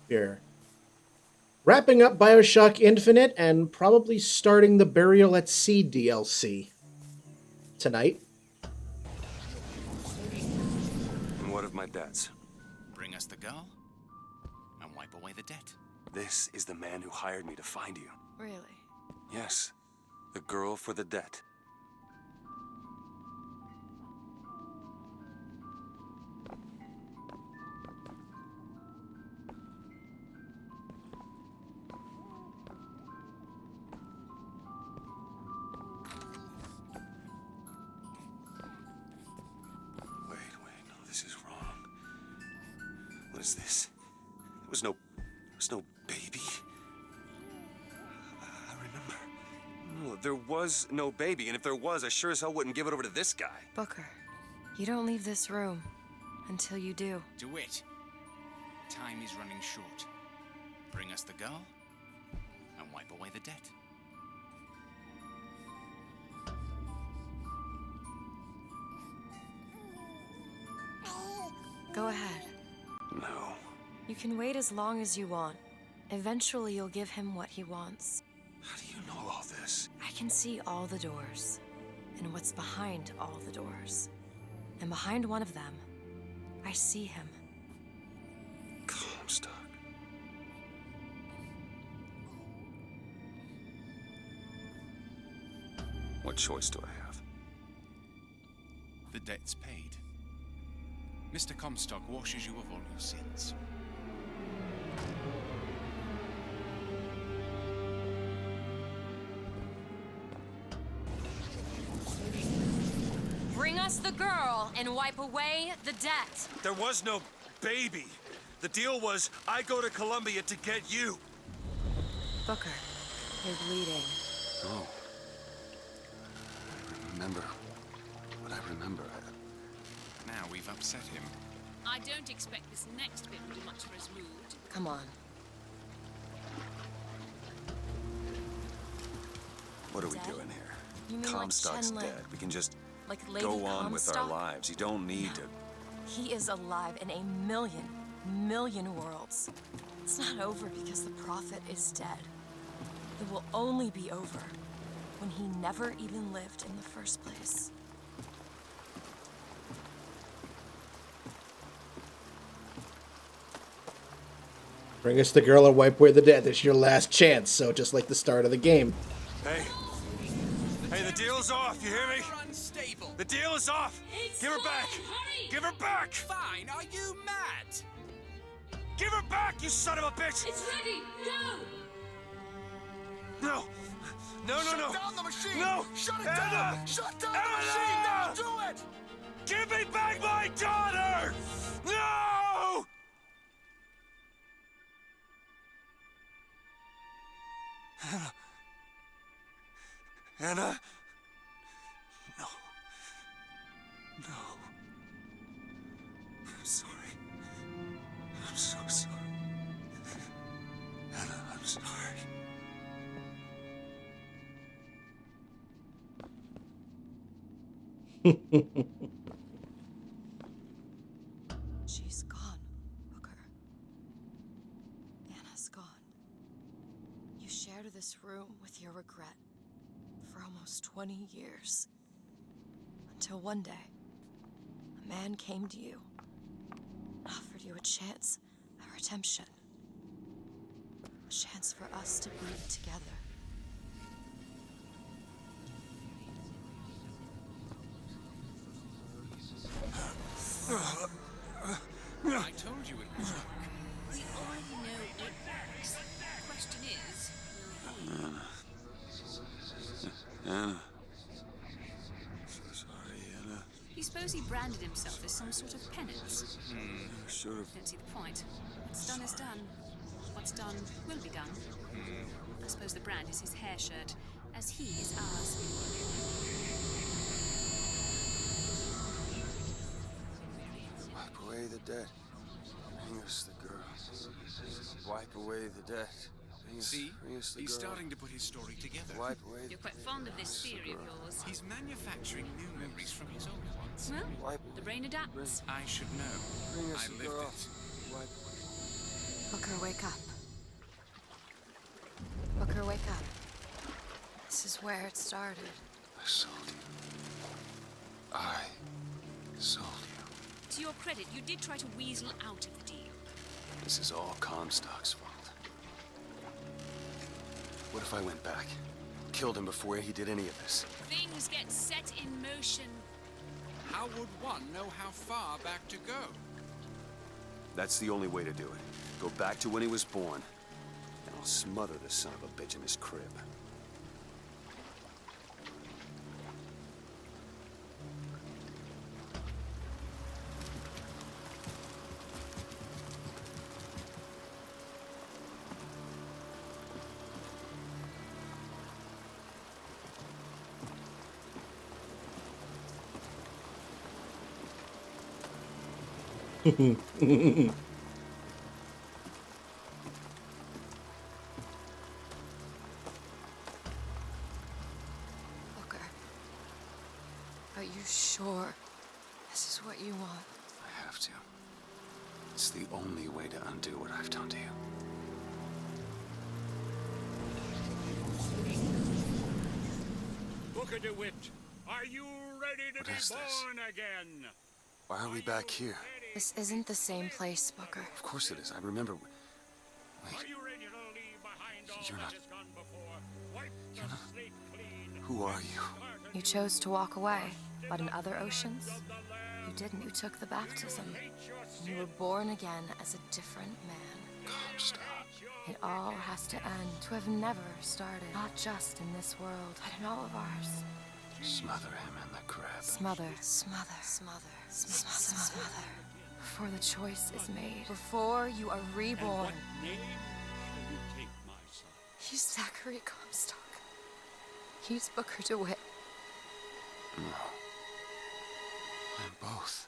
Here. Wrapping up BioShock Infinite and probably starting the Burial at Sea DLC tonight. And what of my debts? Bring us the girl and wipe away the debt. This is the man who hired me to find you. Really? Yes. The girl for the debt. Wait, no, this is wrong. What is this? There was no baby. I remember. No, there was no baby, and if there was, I sure as hell wouldn't give it over to this guy. Booker, you don't leave this room until you do. DeWitt, time is running short. Bring us the girl and wipe away the debt. Go ahead. No. You can wait as long as you want. Eventually, you'll give him what he wants. How do you know all this? I can see all the doors, and what's behind all the doors. And behind one of them, I see him. Comstock. What choice do I have? The debt's paid. Mr. Comstock washes you of all your sins. Bring us the girl and wipe away the debt. There was no baby. The deal was I go to Columbia to get you. Booker, you're bleeding. No. I remember what I remember. Now we've upset him. I don't expect this next bit will do much for his mood. Come on. What are we Dead? doing here? You mean like Comstock's Chen Lin? dead. We can just Like Lady go on with our Comstock? lives. You don't need to. He is alive in a million worlds. It's not over because the Prophet is dead. It will only be over when he never even lived in the first place. Bring us the girl and wipe away the debt. This is your last chance, so just like the start of the game. Hey. Hey, the deal's off. You hear me? Unstable. The deal is off. Give her back. Give her back. Fine, are you mad? Give her back, you son of a bitch. It's ready! Go! No. No. Shut down the machine! No. Shut it Anna! down! Shut down Anna! the machine! Now do it! Give me back my daughter! No! Anna? No. No. I'm sorry. I'm so sorry. Anna, I'm sorry. She's gone, Booker. Anna's gone. You shared this room with your regret for almost 20 years. Until one day, a man came to you and offered you a chance at redemption. A chance for us to be together. I told you it would work. We already know it works. The question is, will he? Anna. So sorry, Anna. Do you suppose he branded himself as some sort of penance? Should have. Don't see the point. What's done is done. What's done will be done. I suppose the brand is his hair shirt, as he is ours. Wipe away the debt. Bring us the girl. Wipe away the debt. See? Bring us the He's girl. starting to put his story together. Wipe away You're quite fond of this theory of yours. He's manufacturing new memories from his old ones. Well, Wipe the brain adapts. I should know. Bring us I the lived girl. it. Wipe Booker, wake up. Booker, wake up. This is where it started. I sold you. I sold you. To your credit, you did try to weasel out of the deal. This is all Comstock's fault. What if I went back? Killed him before he did any of this? Things get set in motion. How would one know how far back to go? That's the only way to do it. Go back to when he was born, and I'll smother the son of a bitch in his crib. Booker, are you sure this is what you want? I have to. It's the only way to undo what I've done to you. Booker DeWitt, are you ready to What be is this? born again? Why are we back here? This isn't the same place, Booker. Of course it is. I remember. Are Wait, you ready to leave behind all You're that not- has gone before? Wipe the slate clean. who are you? You chose to walk away, but in other oceans, you didn't. You took the baptism. And you were born again as a different man. Comstock. It all has to end. To have never started. Not just in this world, but in all of ours. Smother him in the crib. Smother, smother, smother, smother, smother. Before the choice is made. Before you are reborn. What name shall you take, my son? He's Zachary Comstock. He's Booker DeWitt. No. I'm both.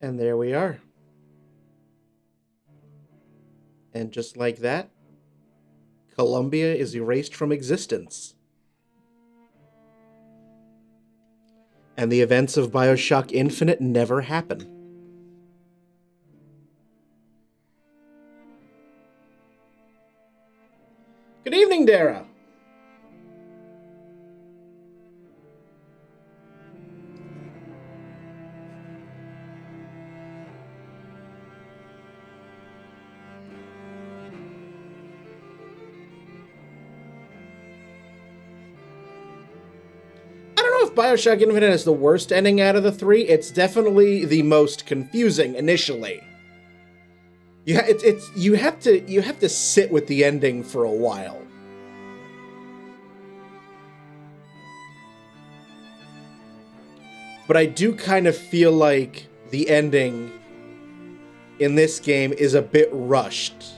And there we are. And just like that, Columbia is erased from existence. And the events of BioShock Infinite never happen. Good evening, Dara. I don't know if BioShock Infinite has the worst ending out of the three, it's definitely the most confusing initially. You have to sit with the ending for a while. But I do kind of feel like the ending in this game is a bit rushed.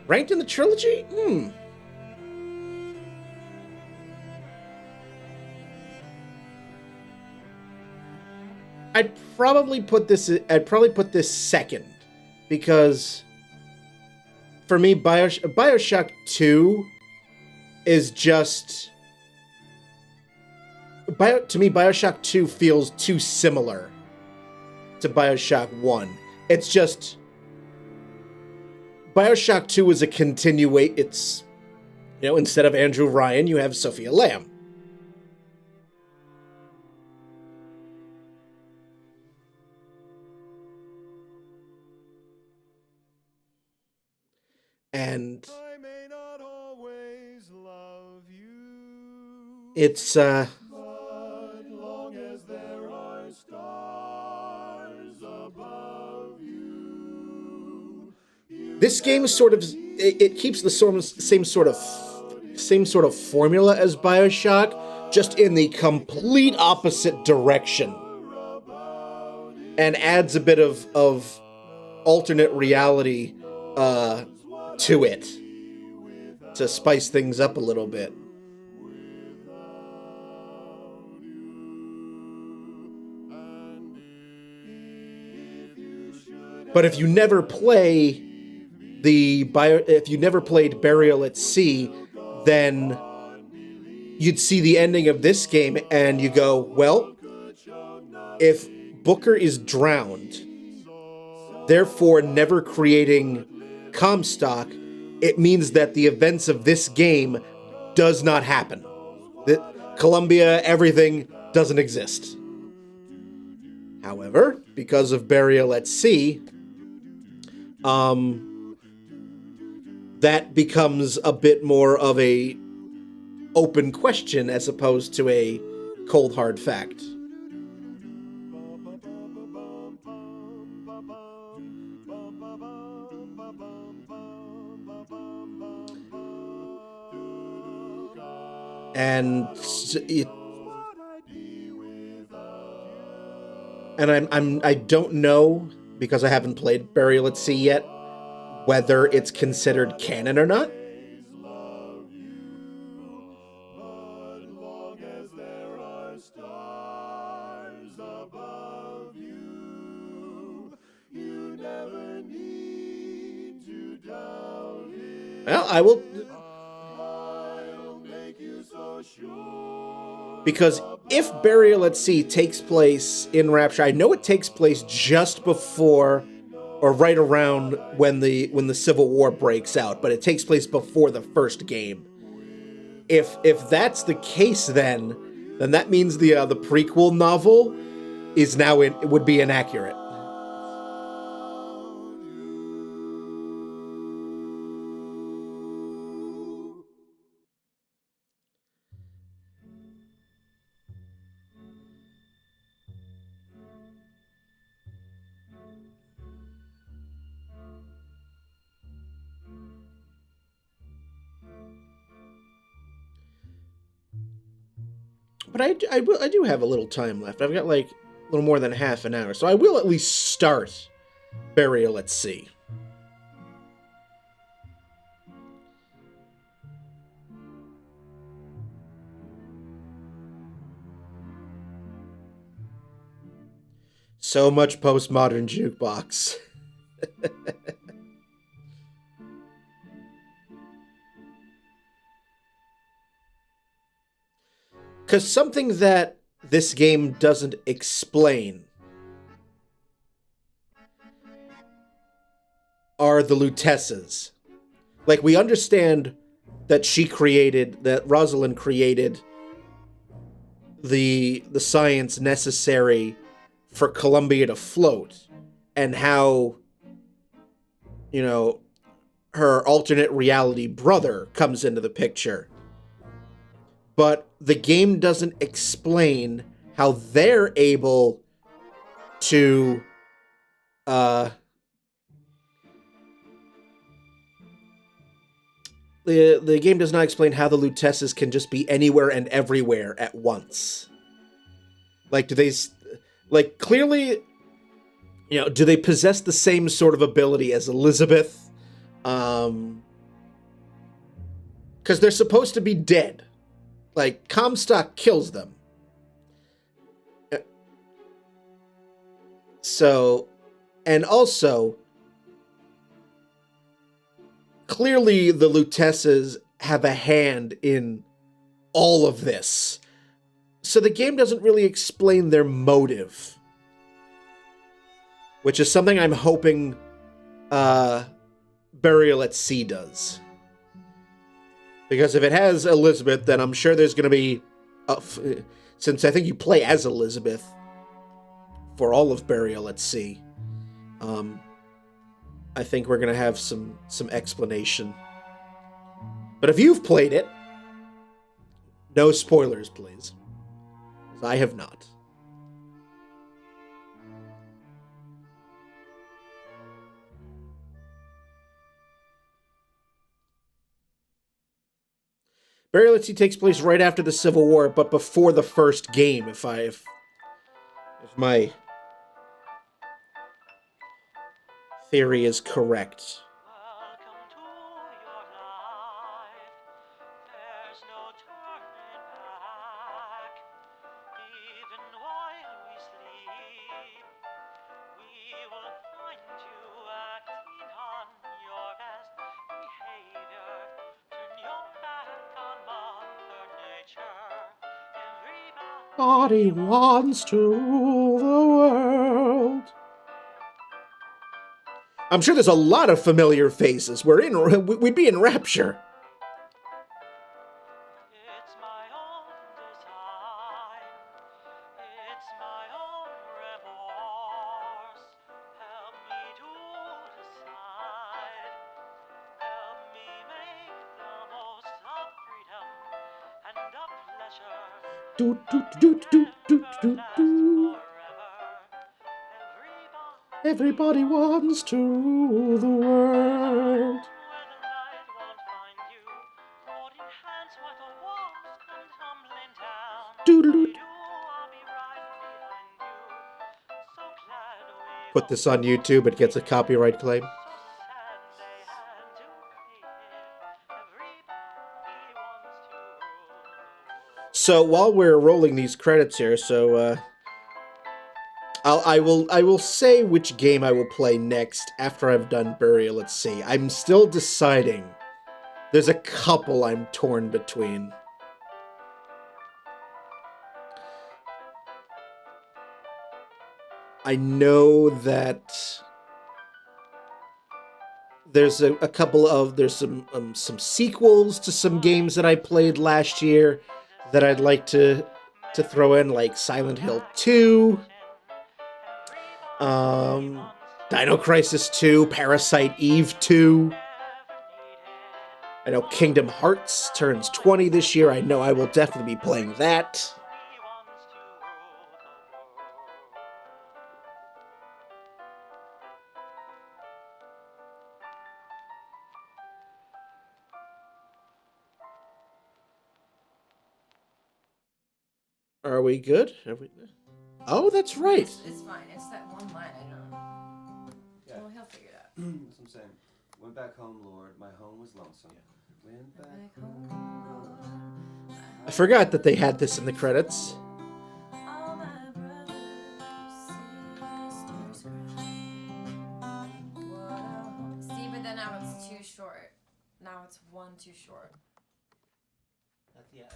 Ranked in the trilogy? I'd probably put this second, because for me, BioShock 2 is just... to me, BioShock 2 feels too similar to BioShock 1. It's just... BioShock 2 is a it's, instead of Andrew Ryan, you have Sophia Lamb. And I may not always love you, it's, but long as there are stars above you. This game sort of, it keeps the same sort of formula as BioShock, just in the complete opposite direction, and adds a bit of alternate reality to it to spice things up a little bit. But if you never played Burial at Sea, then you'd see the ending of this game and you go, well, if Booker is drowned, therefore never creating Comstock, it means that the events of this game does not happen. That Columbia, everything doesn't exist. However, because of Burial at Sea, that becomes a bit more of a open question as opposed to a cold hard fact. And I don't know, because I haven't played Burial at Sea yet, whether it's considered canon or not. Well, I will... Because if Burial at Sea takes place in Rapture, I know it takes place just before or right around when the Civil War breaks out, but it takes place before the first game. If that's the case, then that means the prequel novel is now would be inaccurate. But I do have a little time left. I've got like a little more than half an hour, so I will at least start Burial at Sea. So much postmodern jukebox. Because something that this game doesn't explain are the Lutesses. Like, we understand that Rosalind created the science necessary for Columbia to float. and how, you know, her alternate reality brother comes into the picture. But the game doesn't explain how they're able to the game does not explain how the Lutesses can just be anywhere and everywhere at once. Like, do they, like, clearly, you know, do they possess the same sort of ability as Elizabeth? Because they're supposed to be dead. Like, Comstock kills them. So, and also, clearly the Lutesses have a hand in all of this. So the game doesn't really explain their motive. Which is something I'm hoping Burial at Sea does. Because if it has Elizabeth, then I'm sure there's going to be... since I think you play as Elizabeth for all of Burial at Sea, I think we're going to have some explanation. But if you've played it, no spoilers, please. Because I have not. Burial at Sea takes place right after the Civil War, but before the first game, if my theory is correct. Everybody wants to rule the world. I'm sure there's a lot of familiar faces. We'd be in rapture. It's my own design. It's my own remorse. Help me to decide. Help me make the most of freedom and of pleasure. Do do do do do do do. Everybody wants to rule the world. Doodle. Put this on YouTube, it gets a copyright claim. So while we're rolling these credits here, I will say which game I will play next after I've done Burial at Sea. I'm still deciding. There's a couple I'm torn between. I know that there's there's some sequels to some games that I played last year that I'd like to throw in, like Silent Hill 2, Dino Crisis 2, Parasite Eve 2. I know Kingdom Hearts turns 20 this year. I know I will definitely be playing that. Are we good? Oh, that's right. It's fine. It's that one line I don't. Yeah. Well, he'll figure it out. That's what I'm saying. Went back home, Lord. My home was lonesome. Yeah. Went back home. I forgot that they had this in the credits. See, but then now it's too short. Now it's one too short.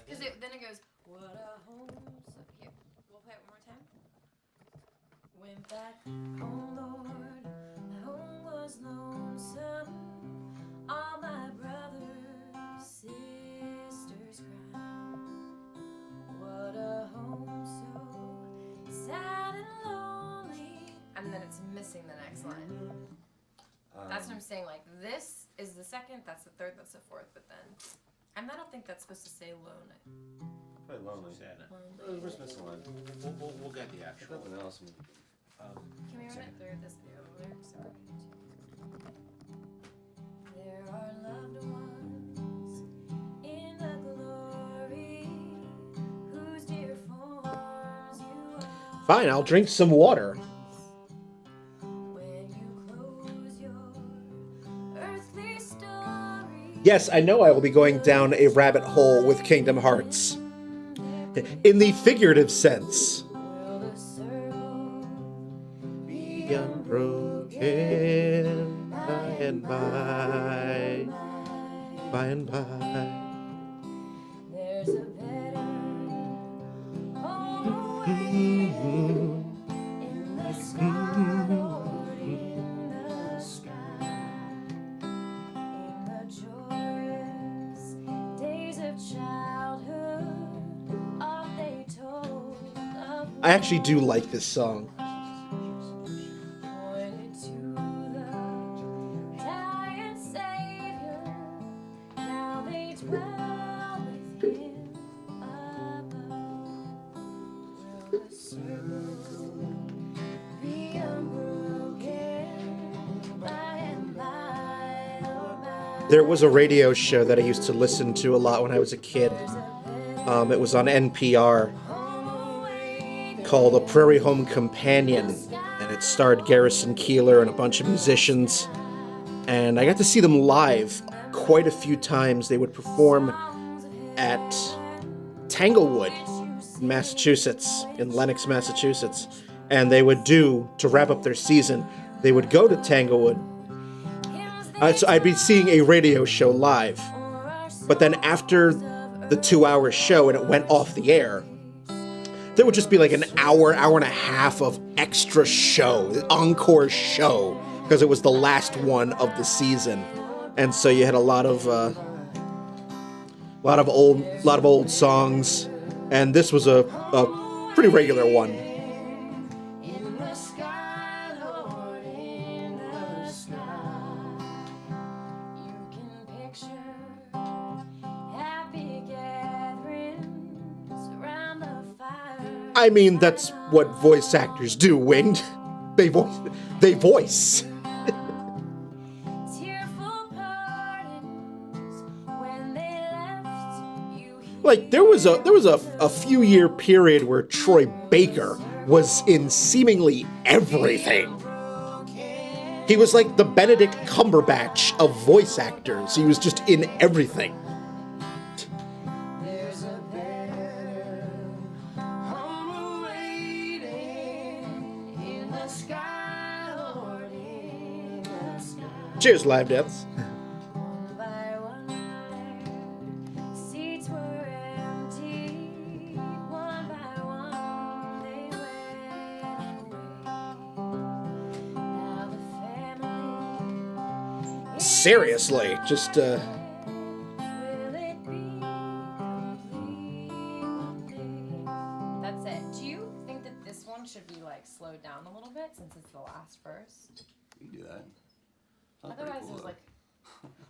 Because then it goes, what a home. So here, we'll play it one more time. Went back home, Lord. My home was lonesome. All my brothers, sisters cried. What a home so sad and lonely. And then it's missing missing the next line. That's what I'm saying. Like, this is the second, that's the third, that's the fourth, but then... I don't think that's supposed to say lone. Probably lonely. We're supposed to line. We'll get the actual. Nothing else. Can we run it through this video lyrics? There are loved ones in the glory whose dear forms you are. Fine, I'll drink some water. Yes, I know I will be going down a rabbit hole with Kingdom Hearts. In the figurative sense. Be unbroken by and by and by. There's a better home waiting in the sky, Lord, in the sky. In the joyous days of childhood, oft they told of I actually do like this song. pointed to the dying Savior. Now they dwell with him above. Will the circle be unbroken by and by, Lord, by? There was a radio show that I used to listen to a lot when I was a kid. It was on NPR called A Prairie Home Companion, and it starred Garrison Keillor and a bunch of musicians. And I got to see them live quite a few times. They would perform at Tanglewood, Massachusetts, in Lenox, Massachusetts. And they would do, to wrap up their season, they would go to Tanglewood. So I'd be seeing a radio show live. But then after the 2-hour show and it went off the air, there would just be like an hour and a half of extra show, encore show, because it was the last one of the season. And so you had a lot of old songs, and this was a pretty regular one. In the sky, Lord, in the sky, you can picture happy gatherings around the fire. I mean, that's what voice actors do, Winged. They voice. Tearful pardons when they left you. Like there was a few year period where Troy Baker was in seemingly everything. He was like the Benedict Cumberbatch of voice actors. He was just in everything. There's a better home waiting in the sky, Lord, in the sky. Cheers, Live Deaths. One by one, their seats were empty. One by one, they went away. Now the family. Seriously, just Will it be complete one day? That's it. Do you think that this one should be like slowed down a little bit since it's the last verse? You can do that. Otherwise, it was like.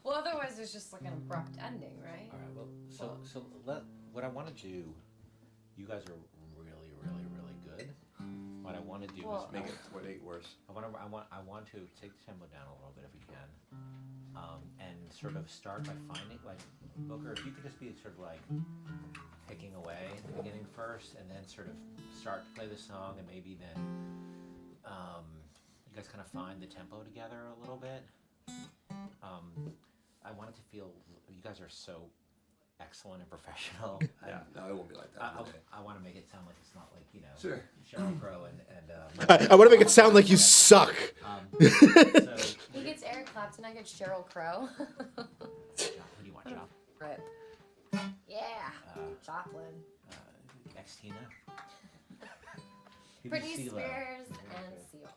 Well, otherwise, there's just like an abrupt ending, right? All right. Well, so what I want to do. You guys are really, really, really good. What I want to do is Make it 8 worse. I want to take the tempo down a little bit if we can, and sort of start by finding like Booker. If you could just be sort of like picking away at the beginning first, and then sort of start to play the song, and maybe then you guys kind of find the tempo together a little bit. I want it to feel you guys are so excellent and professional. Yeah, no, it won't be like that. I want to make it sound like it's not like Sure. Sheryl Crow and I want to make it sound like you suck. so, He gets Eric Clapton, I get Sheryl Crow. Who do you want, John? Rip. Yeah. Joplin. Ex-Tina? Britney CeeLo. Spears and Seal.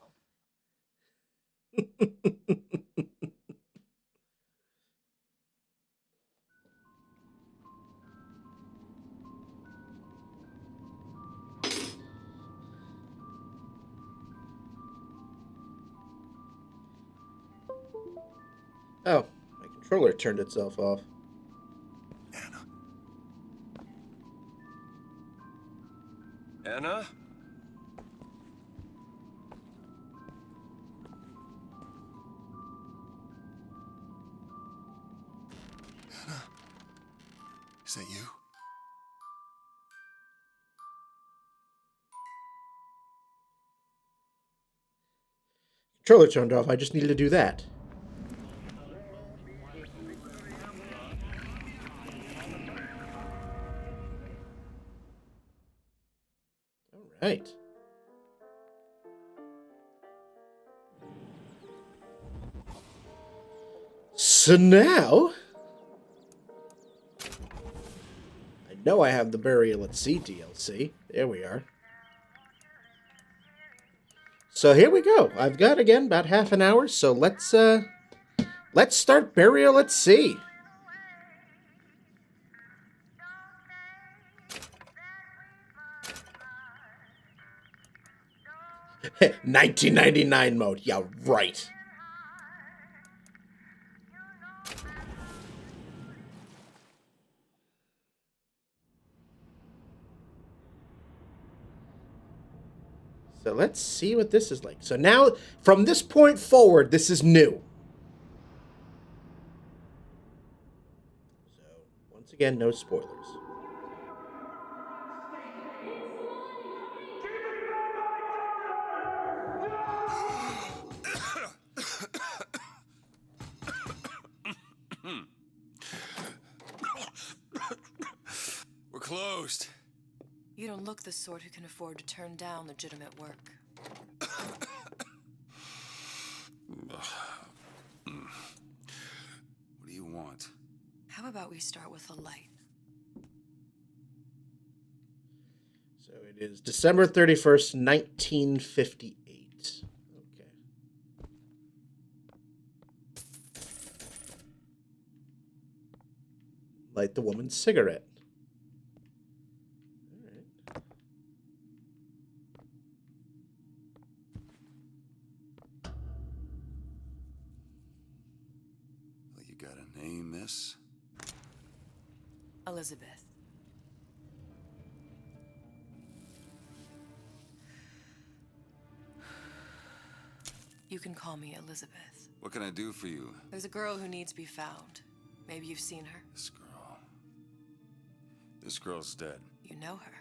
Oh, my controller turned itself off. Anna? Is that you? Controller turned off. I just needed to do that. All right. So now, I know I have the Burial at Sea DLC. There we are. So here we go. I've got, again, about half an hour, so let's start Burial at Sea. $19.99 mode. Yeah, right. So let's see what this is like. So now, from this point forward, this is new. So, once again, no spoilers. We're closed. You don't look the sort who can afford to turn down legitimate work. What do you want? How about we start with a light? So it is December 31st, 1958. Okay. Light the woman's cigarette. Well, you got a name, miss? Elizabeth. You can call me Elizabeth. What can I do for you? There's a girl who needs to be found. Maybe you've seen her. This girl. This girl's dead. You know her.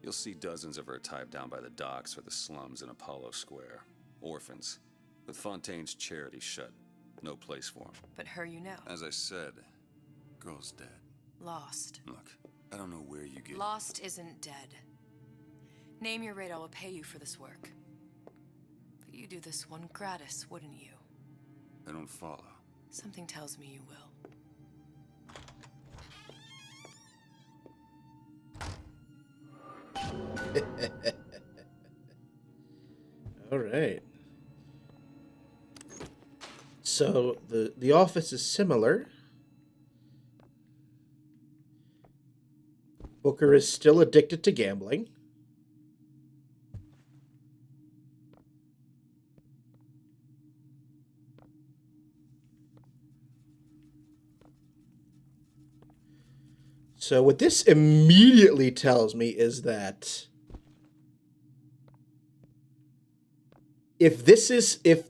You'll see dozens of her tied down by the docks or the slums in Apollo Square. Orphans. With Fontaine's charity shut. No place for them. But her you know. As I said, girl's dead. Lost. Look, I don't know where you get... Lost isn't dead. Name your rate, I will pay you for this work. But you do this one gratis, wouldn't you? I don't follow. Something tells me you will. All right. So the office is similar. Booker is still addicted to gambling. So what this immediately tells me is that if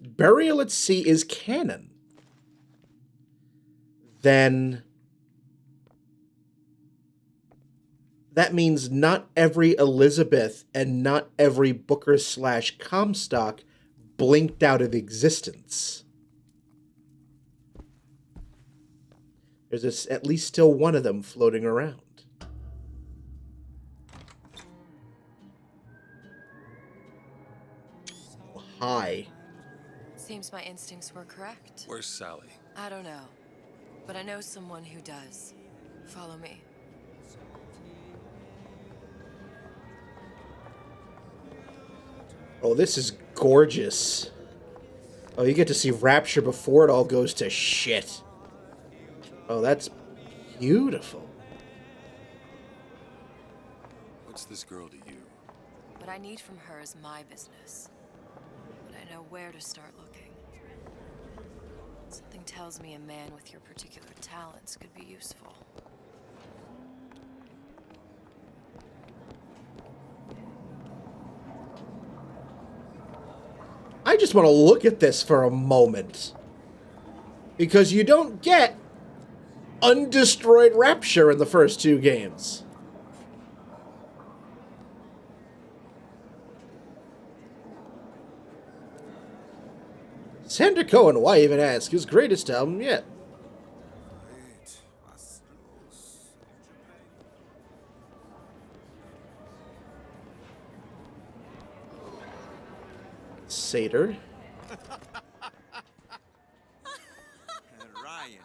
Burial at Sea is canon, then that means not every Elizabeth and not every Booker/Comstock blinked out of existence. There's at least still one of them floating around. Oh, hi. Seems my instincts were correct. Where's Sally? I don't know, but I know someone who does. Follow me. Oh, this is gorgeous. Oh, you get to see Rapture before it all goes to shit. Oh, that's beautiful. What's this girl to you? What I need from her is my business. But I know where to start looking. Something tells me a man with your particular talents could be useful. I just want to look at this for a moment. Because you don't get undestroyed Rapture in the first 2 games. Sandra Cohen, why even ask? His greatest album yet. Satyr. Ryan,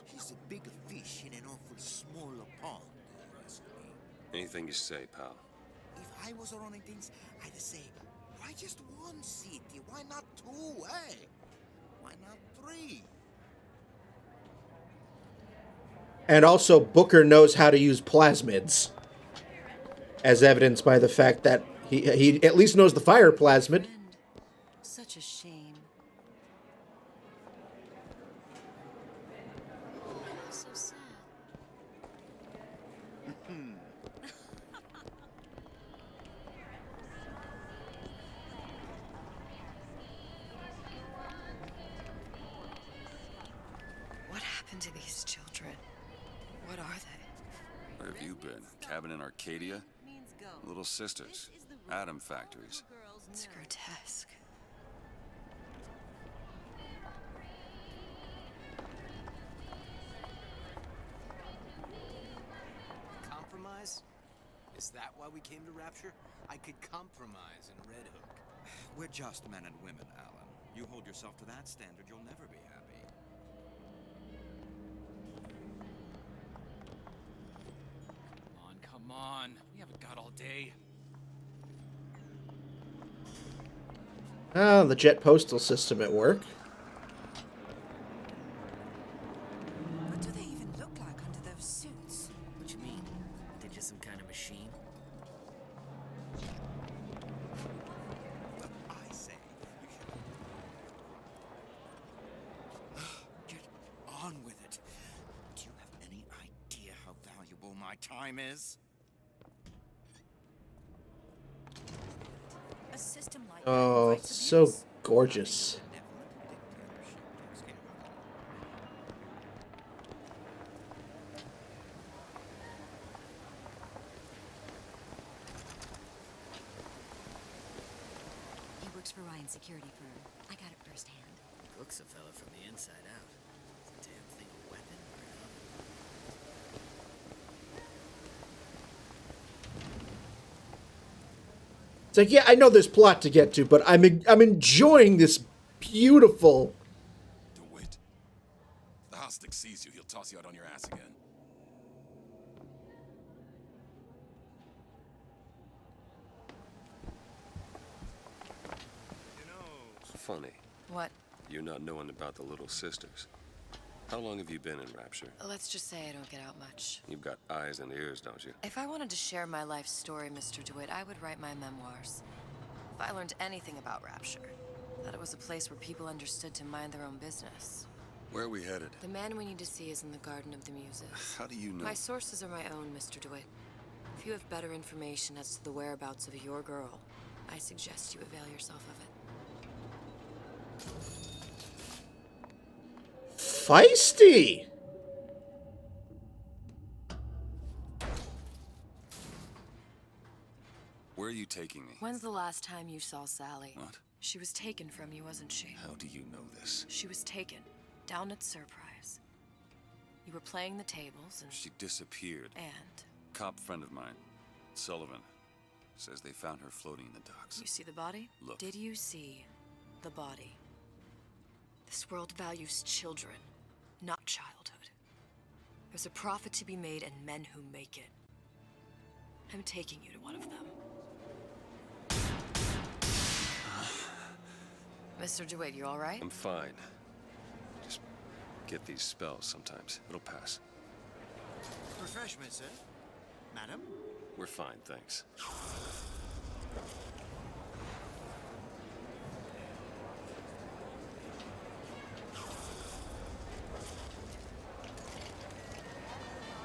he's a big fish in an awful small pond. Anything you say, pal. If I was running things, I'd say, why just 1 city? Why not 2, eh? Why not 3? And also, Booker knows how to use plasmids. As evidenced by the fact that he at least knows the fire plasmid. Such a shame. I'm so sad. What happened to these children? What are they? Where have you been? Cabin in Arcadia? Little sisters. Atom factories. It's grotesque. Compromise? Is that why we came to Rapture? I could compromise in Red Hook. We're just men and women, Alan. You hold yourself to that standard, you'll never be happy. Come on. We haven't got all day. Ah, the jet postal system at work. What do they even look like under those suits? What you mean? They're just some kind of machine? I say, you should... Get on with it. Do you have any idea how valuable my time is? A system like Oh, it's so gorgeous. He works for Ryan's security firm. I got it firsthand. Looks a fella from the inside out. It's a damn thing a weapon or an oven. It's like, yeah, I know there's plot to get to, but I'm enjoying this beautiful. DeWitt. The Hostic sees you, he'll toss you out on your ass again. Funny. What? You not knowing about the little sisters. How long have you been in Rapture? Let's just say I don't get out much. You've got eyes and ears, don't you? If I wanted to share my life story, Mr. DeWitt, I would write my memoirs. If I learned anything about Rapture, that it was a place where people understood to mind their own business. Where are we headed? The man we need to see is in the Garden of the Muses. How do you know? My sources are my own, Mr. DeWitt. If you have better information as to the whereabouts of your girl, I suggest you avail yourself of it. Feisty! Where are you taking me? When's the last time you saw Sally? What? She was taken from you, wasn't she? How do you know this? She was taken, down at Surprise. You were playing the tables and... She disappeared. And? Cop friend of mine, Sullivan, says they found her floating in the docks. You see the body? Look. Did you see the body? This world values children, not childhood. There's a profit to be made and men who make it. I'm taking you to one of them. Mr. DeWitt, you all right? I'm fine. Just get these spells sometimes. It'll pass. Refreshment, sir. Madam? We're fine, thanks.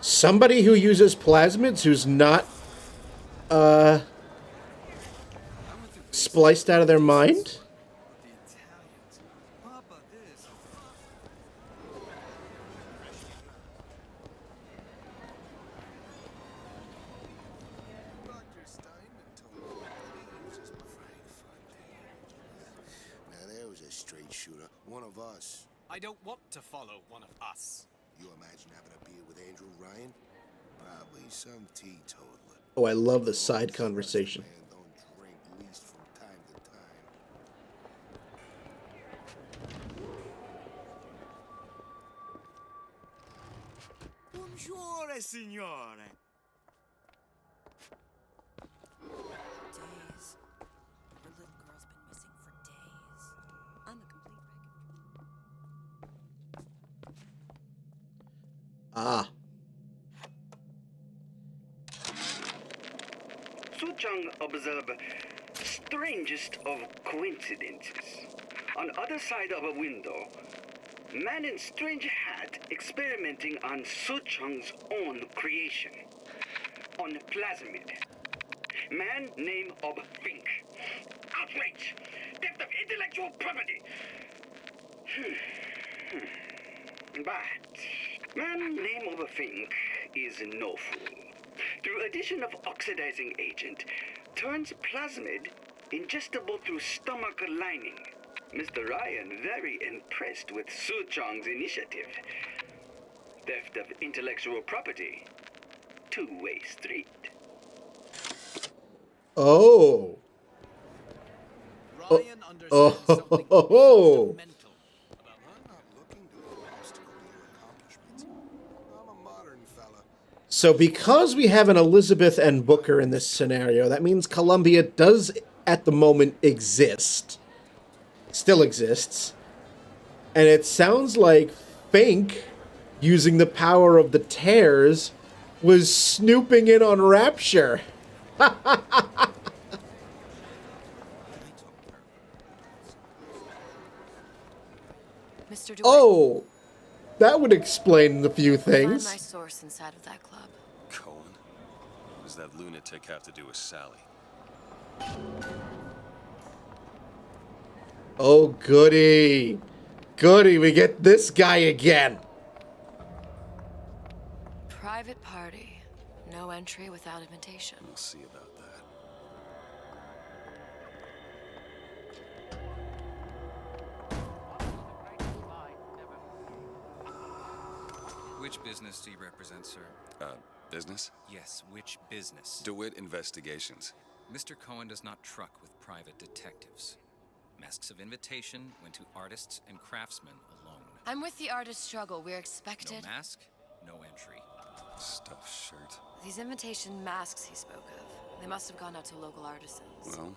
Somebody who uses plasmids who's not spliced out of their mind? Now there was a straight shooter, one of us. I don't want to follow one of us. You imagine having a beer with Andrew Ryan? Probably some teetotaler. Oh, I love the side conversation. Don't drink least from time to time. Buongiorno, signore. Days. Our little girl's been missing for days. I'm a complete wreck Ah. Suchang observe strangest of coincidences. On other side of a window, man in strange hat experimenting on Suchang's own creation. On plasmid. Man name of Fink. Outrage! Theft of intellectual property! But man name of a Fink is no fool. Through addition of oxidizing agent, turns plasmid ingestible through stomach lining. Mr. Ryan very impressed with Su Chong's initiative. Theft of intellectual property, two-way street. Oh. Ryan Oh. Oh. So because we have an Elizabeth and Booker in this scenario, that means Columbia does at the moment exist. Still exists. And it sounds like Fink, using the power of the tears, was snooping in on Rapture. Mr. DeWitt. Oh, that would explain a few Find things. my source inside of that club. Cohen? What does that lunatic have to do with Sally? Oh, goody. Goody, we get this guy again. Private party. No entry without invitation. We'll see about that. Which business do you represent, sir? Business? Yes, which business? DeWitt Investigations. Mr. Cohen does not truck with private detectives. Masks of invitation went to artists and craftsmen alone. I'm with the artist struggle. We're expected. No mask, no entry. Stuffed shirt. These invitation masks he spoke of. They must have gone out to local artisans. Well,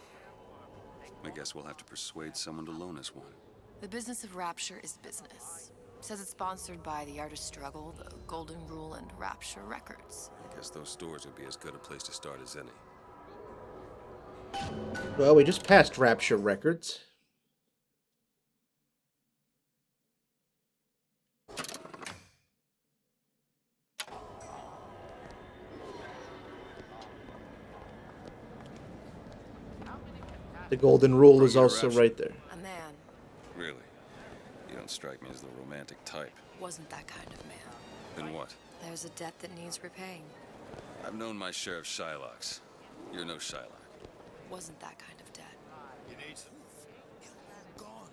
I guess we'll have to persuade someone to loan us one. The business of Rapture is business. Says it's sponsored by the Artist Struggle, the Golden Rule, and Rapture Records. I guess those stores would be as good a place to start as any. Well, we just passed Rapture Records. The Golden Rule is also right there. A man. Really? You don't strike me as the romantic type. Wasn't that kind of man. Then what? There's a debt that needs repaying. I've known my share of Shylocks. You're no Shylock. Wasn't that kind of debt. It ain't gone.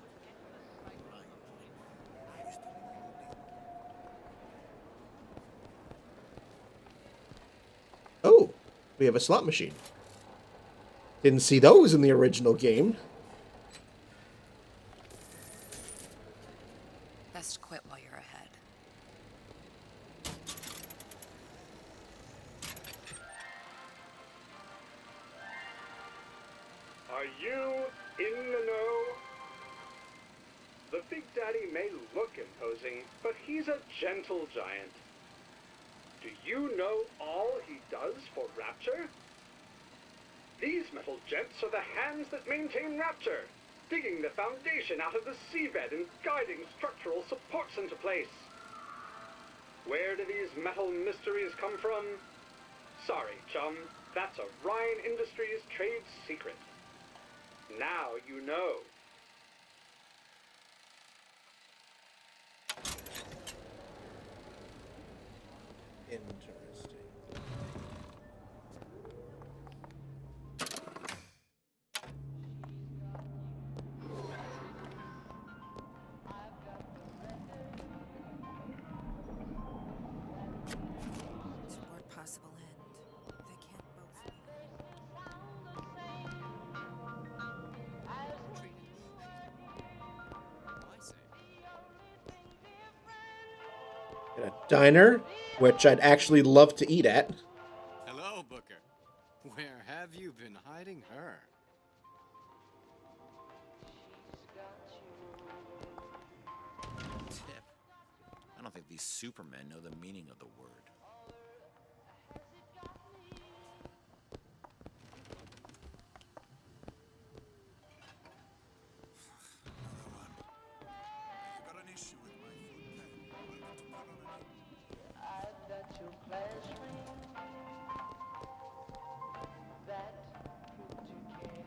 Oh, we have a slot machine. Didn't see those in the original game. Best quit while you're ahead. Are you in the know? The Big Daddy may look imposing, but he's a gentle giant. Do you know all he does for Rapture? These metal jets are the hands that maintain Rapture, digging the foundation out of the seabed and guiding structural supports into place. Where do these metal mysteries come from? Sorry, chum. That's a Ryan Industries trade secret. Now you know. Interesting. What possible end? They can't both be. At a diner, which I'd actually love to eat at. Hello, Booker. Where have you been hiding her? Tip. I don't think these supermen know the meaning of the word. You got an issue with my food pen? I've got your flash ring. That proved you care.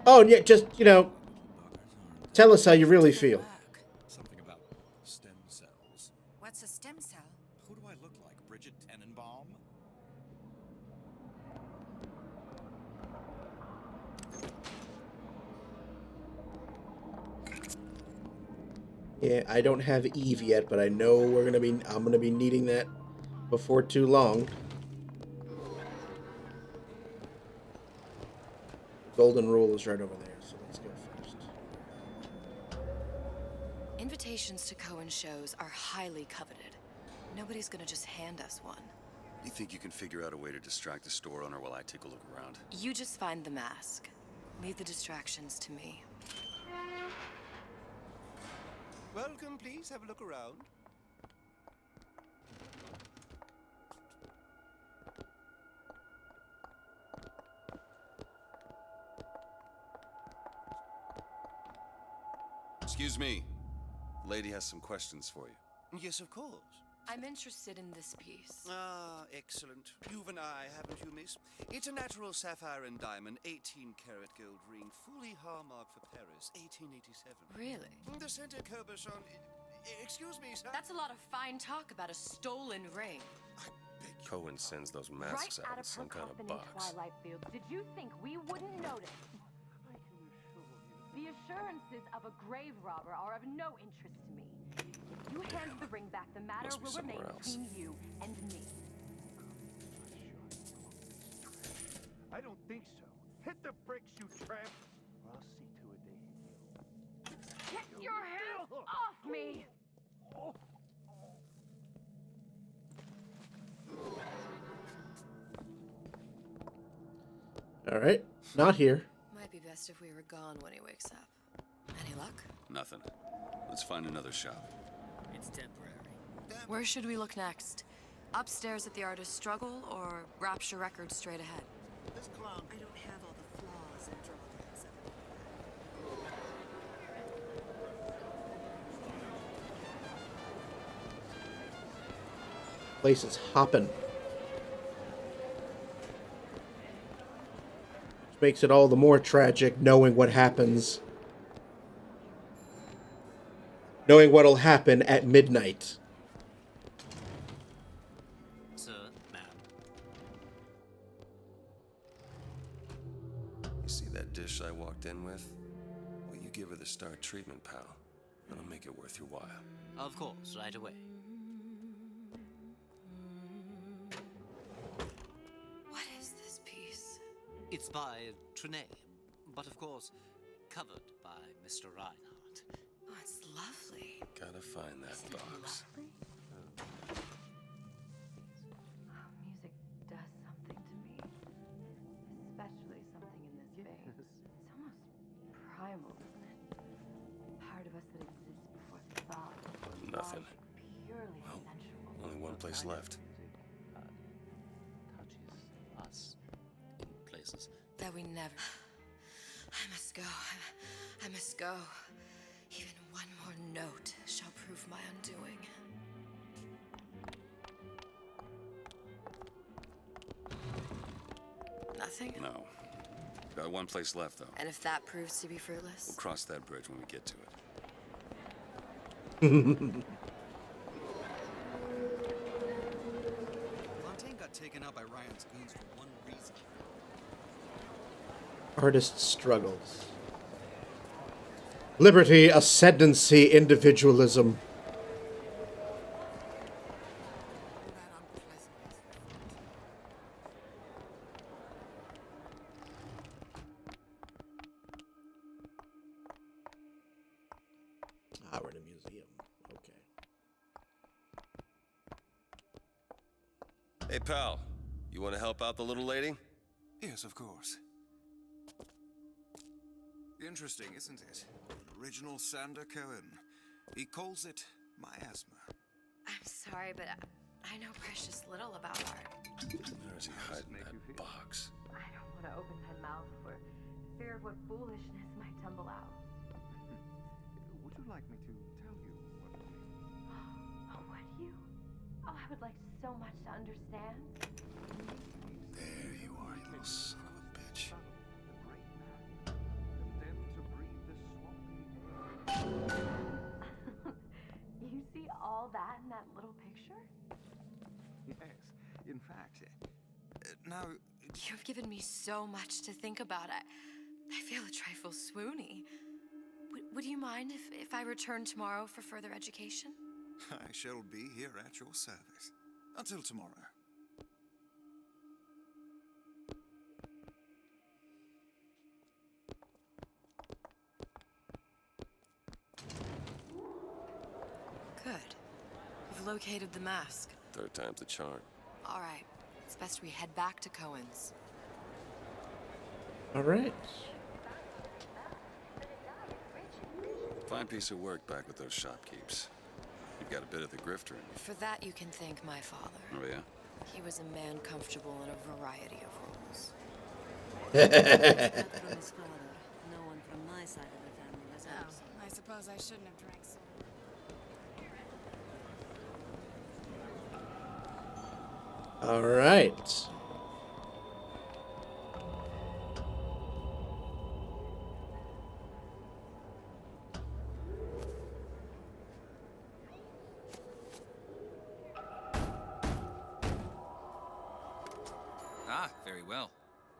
Oh, yeah, just, tell us how you really feel. Something about stem cells. What's a stem cell? Who do I look like, Bridget Tenenbaum? Yeah, I don't have Eve yet, but I know I'm gonna be needing that before too long. Golden rule is right over there, so let's go first. Invitations to Cohen shows are highly coveted. Nobody's gonna just hand us one. You think you can figure out a way to distract the store owner while I take a look around? You just find the mask. Leave the distractions to me. Welcome, please. Have a look around. Excuse me. The lady has some questions for you. Yes, of course. I'm interested in this piece. Ah, excellent. You've an eye, haven't you, miss? It's a natural sapphire and diamond, 18-karat gold ring, fully hallmarked for Paris, 1887. Really? The center cabochon... Excuse me, sir. That's a lot of fine talk about a stolen ring. Cohen sends those masks Right out out in of some her kind of coffin in box. Twilight Fields. Did you think we wouldn't notice? I can assure you. The assurances of a grave robber are of no interest to me. If you hand the ring back, the matter Must be will remain somewhere else. between you and me. I don't think so. Hit the bricks, you tramp! I'll see to it they hit you. Get your hands off me! Alright, not here. Might be best if we were gone when he wakes up. Any luck? Nothing. Let's find another shop. It's temporary. Where should we look next? Upstairs at the Artist's Struggle or Rapture Records straight ahead? This clown. I don't have all the flaws and drawbacks of it. Place is hopping. Which makes it all the more tragic knowing what happens. Knowing what'll happen at midnight. Sir, ma'am. You see that dish I walked in with? Well, you give her the star treatment, pal. That'll make it worth your while. Of course, right away. What is this piece? It's by Trine, but of course, covered by Mr. Reinhardt. Oh, it's lovely. Gotta find that box. Music does something to me. Especially something in this phase. It's almost primal, isn't it? Part of us that exists before thought. Nothing. Purely Well, sensual. only one place left. Touches us in places. That we never... I must go. I must go. Even one more note shall prove my undoing. Nothing? No. Got one place left, though. And if that proves to be fruitless? We'll cross that bridge when we get to it. Fontaine got taken out by Ryan's goons for one reason. Artist struggles. Liberty, ascendancy, individualism. Ah, we're in a museum. Okay. Hey, pal. You want to help out the little lady? Yes, of course. Interesting, isn't it? Original Sander Cohen. He calls it miasma. I'm sorry, but I know precious little about art. Where is he hiding that box? I don't want to open my mouth for fear of what foolishness might tumble out. Would you like me to tell you what it means? Oh, would you? Oh, I would like so much to understand. There you are, you little son of a bitch. You see all that in that little picture? Yes, in fact. Now, You've given me so much to think about. I feel a trifle swoony. Would you mind if I return tomorrow for further education? I shall be here at your service. Until tomorrow. Good. You've located the mask. Third time's the charm. All right. It's best we head back to Cohen's. All right. Fine piece of work back with those shopkeepers. You've got a bit of the grifter in you. For that, you can thank my father. Oh, yeah? He was a man comfortable in a variety of roles. Not from his father. No one from my side of the family has ever seen. I suppose I shouldn't have drank so. All right. Ah, very well.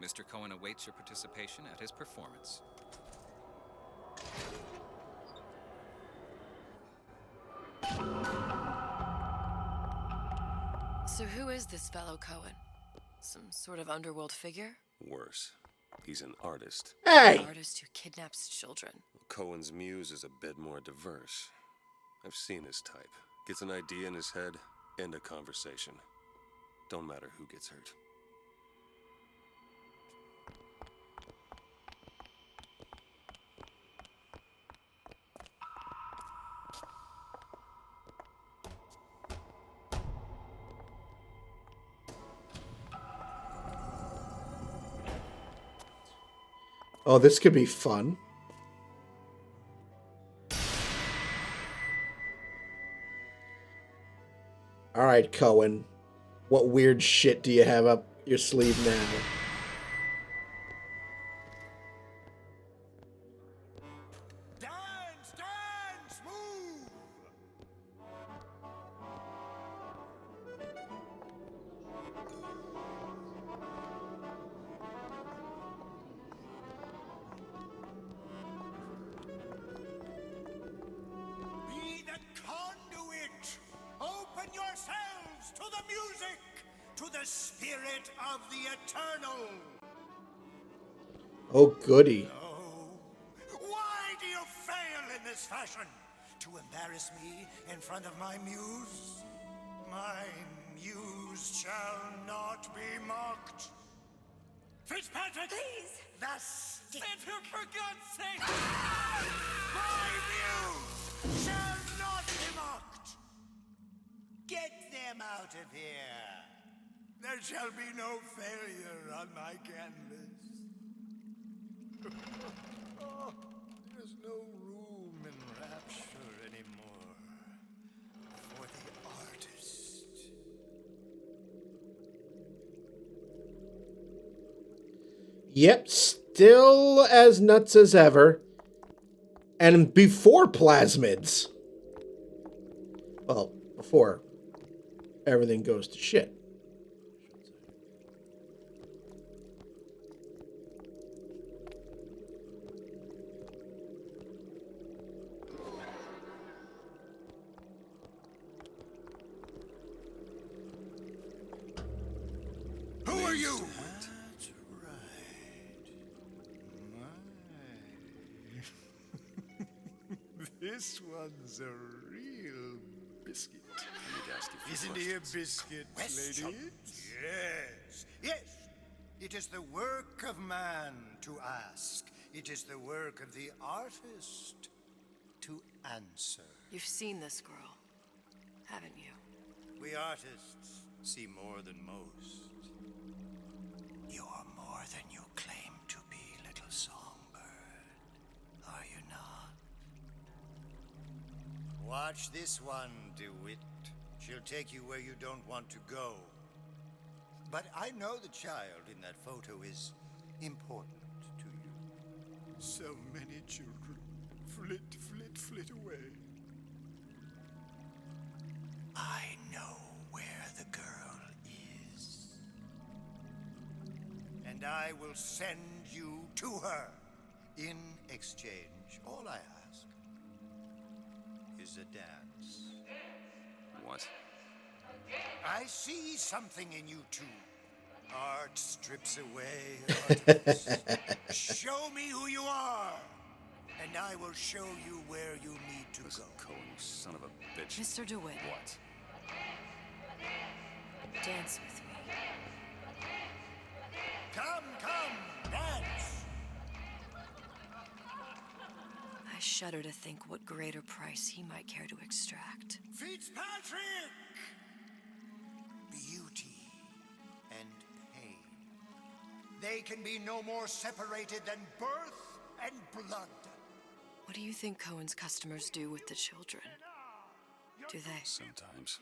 Mr. Cohen awaits your participation at his performance. So who is this fellow Cohen? Some sort of underworld figure? Worse. He's an artist. An artist who kidnaps children. Cohen's muse is a bit more diverse. I've seen his type. Gets an idea in his head, end a conversation. Don't matter who gets hurt. Oh, this could be fun. All right, Cohen. What weird shit do you have up your sleeve now? Dance, dance, move! Be the conduit! Open yourselves to the music, to the spirit of the eternal! Oh, goody. Why do you fail in this fashion? To embarrass me in front of my muse? My muse shall not be mocked. Fitzpatrick! Please! The stick! For God's sake! My muse shall not be mocked! Get them out of here! There shall be no failure on my canvas. Oh, there's no room in rapture anymore for the artist. Yep, still as nuts as ever. And before plasmids. Well, before everything goes to shit. Who are you? That's right. This one's a real biscuit. Isn't he a biscuit, lady? Yes, yes. It is the work of man to ask. It is the work of the artist to answer. You've seen this girl, haven't you? We artists see more than most. You are more than you claim to be, little songbird. Are you not? Watch this one, DeWitt. She'll take you where you don't want to go. But I know the child in that photo is important to you. So many children flit, flit, flit away. I know where the girl is. And I will send you to her. In exchange, all I ask is a dance. What? I see something in you two. Art strips away artifice. Show me who you are, and I will show you where you need to go. Cohen, you son of a bitch. Mr. DeWitt. What? Dance with me. Come, dance! I shudder to think what greater price he might care to extract. Fitzpatrick! Beauty and pain. They can be no more separated than birth and blood. What do you think Cohen's customers do with the children? Do they? Sometimes.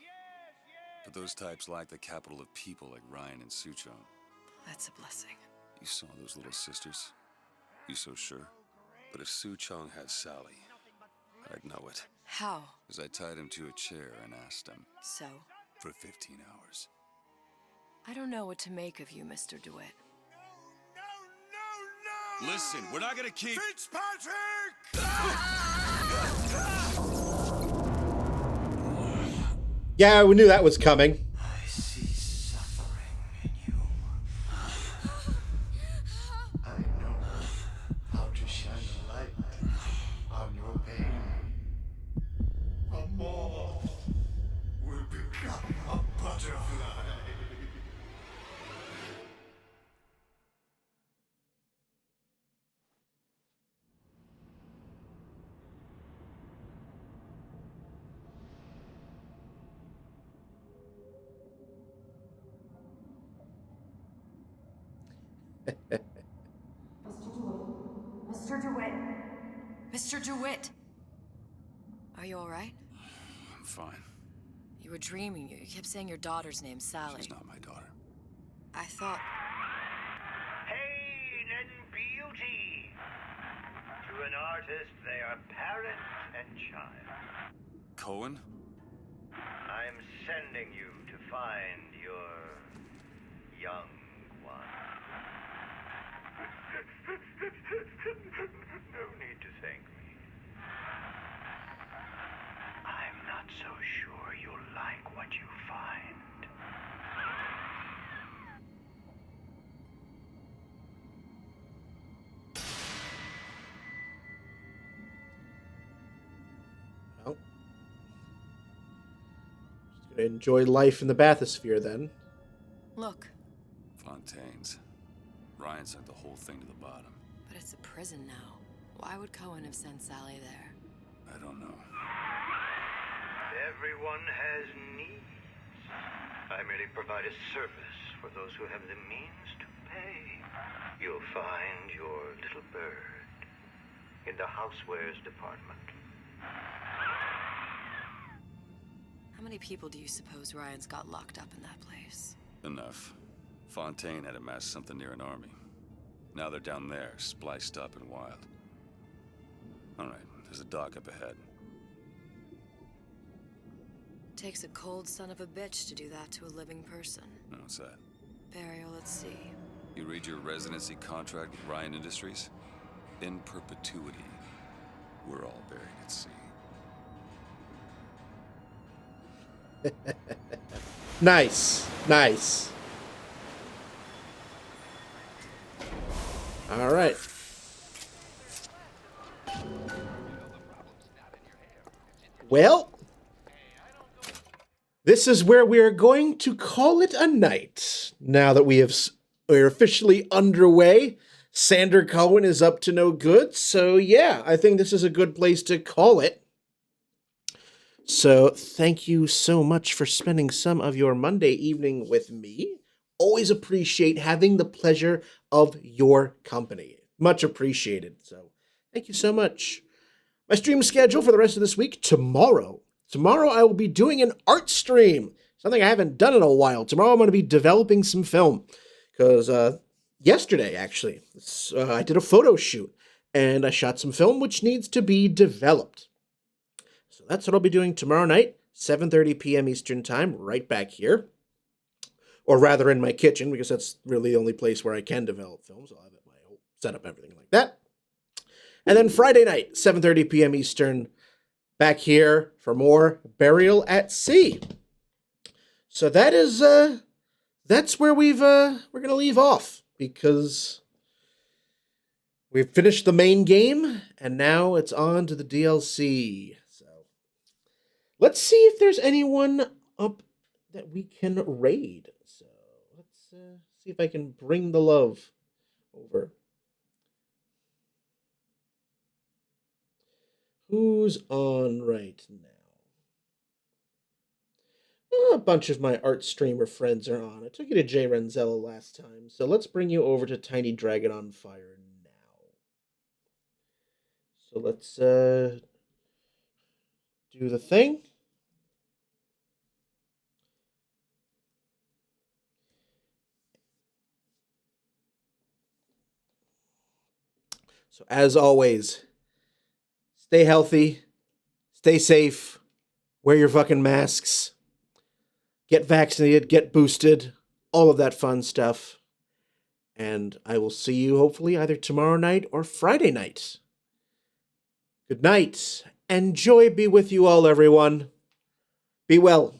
But those types lack the capital of people like Ryan and Suchong. That's a blessing. You saw those little sisters? You so sure? But if Suchong had Sally, I'd know it. How? Because I tied him to a chair and asked him. So? For 15 hours. I don't know what to make of you, Mr. DeWitt. Listen, we're not gonna keep... Fitzpatrick! Yeah, we knew that was coming. I see suffering in you. I know how to shine a light on your pain. A moth will become a butterfly. Mr. DeWitt! Mr. DeWitt! Are you alright? I'm fine. You were dreaming. You kept saying your daughter's name, Sally. She's not my daughter. I thought... Pain and beauty. To an artist, they are parent and child. Cohen? I'm sending you to find your young one. No need to thank me. I'm not so sure you'll like what you find. Well, just gonna enjoy life in the bathysphere then. Look. Fontaine's. Ryan sent the whole thing to the bottom. But it's a prison now. Why would Cohen have sent Sally there? I don't know. Everyone has needs. I merely provide a service for those who have the means to pay. You'll find your little bird in the housewares department. How many people do you suppose Ryan's got locked up in that place? Enough. Fontaine had amassed something near an army. Now they're down there, spliced up and wild. All right, there's a dock up ahead. Takes a cold son of a bitch to do that to a living person. What's that? Burial at sea. You read your residency contract with Ryan Industries? In perpetuity, we're all buried at sea. Nice. Nice. All right. Well, this is where we are going to call it a night. Now that we're officially underway, Sander Cohen is up to no good. So yeah, I think this is a good place to call it. So thank you so much for spending some of your Monday evening with me. Always appreciate having the pleasure of your company. Much appreciated. So thank you so much. My stream schedule for the rest of this week, tomorrow. Tomorrow I will be doing an art stream. Something I haven't done in a while. Tomorrow I'm going to be developing some film. Because yesterday, actually, I did a photo shoot. And I shot some film which needs to be developed. So that's what I'll be doing tomorrow night, 7:30 p.m. Eastern Time, right back here. Or rather in my kitchen, because that's really the only place where I can develop films. I'll have my whole setup, everything like that. And then Friday night, 7:30 p.m. Eastern, back here for more Burial at Sea. So that is, that's where we're going to leave off, because we've finished the main game, and now it's on to the DLC. So let's see if there's anyone up that we can raid. So let's see if I can bring the love over. Who's on right now? Oh, a bunch of my art streamer friends are on. I took you to Jay Renzella last time, so let's bring you over to Tiny Dragon on Fire now. So let's do the thing. So as always, stay healthy, stay safe, wear your fucking masks, get vaccinated, get boosted, all of that fun stuff. And I will see you hopefully either tomorrow night or Friday night. Good night, and joy be with you all, everyone. Be well.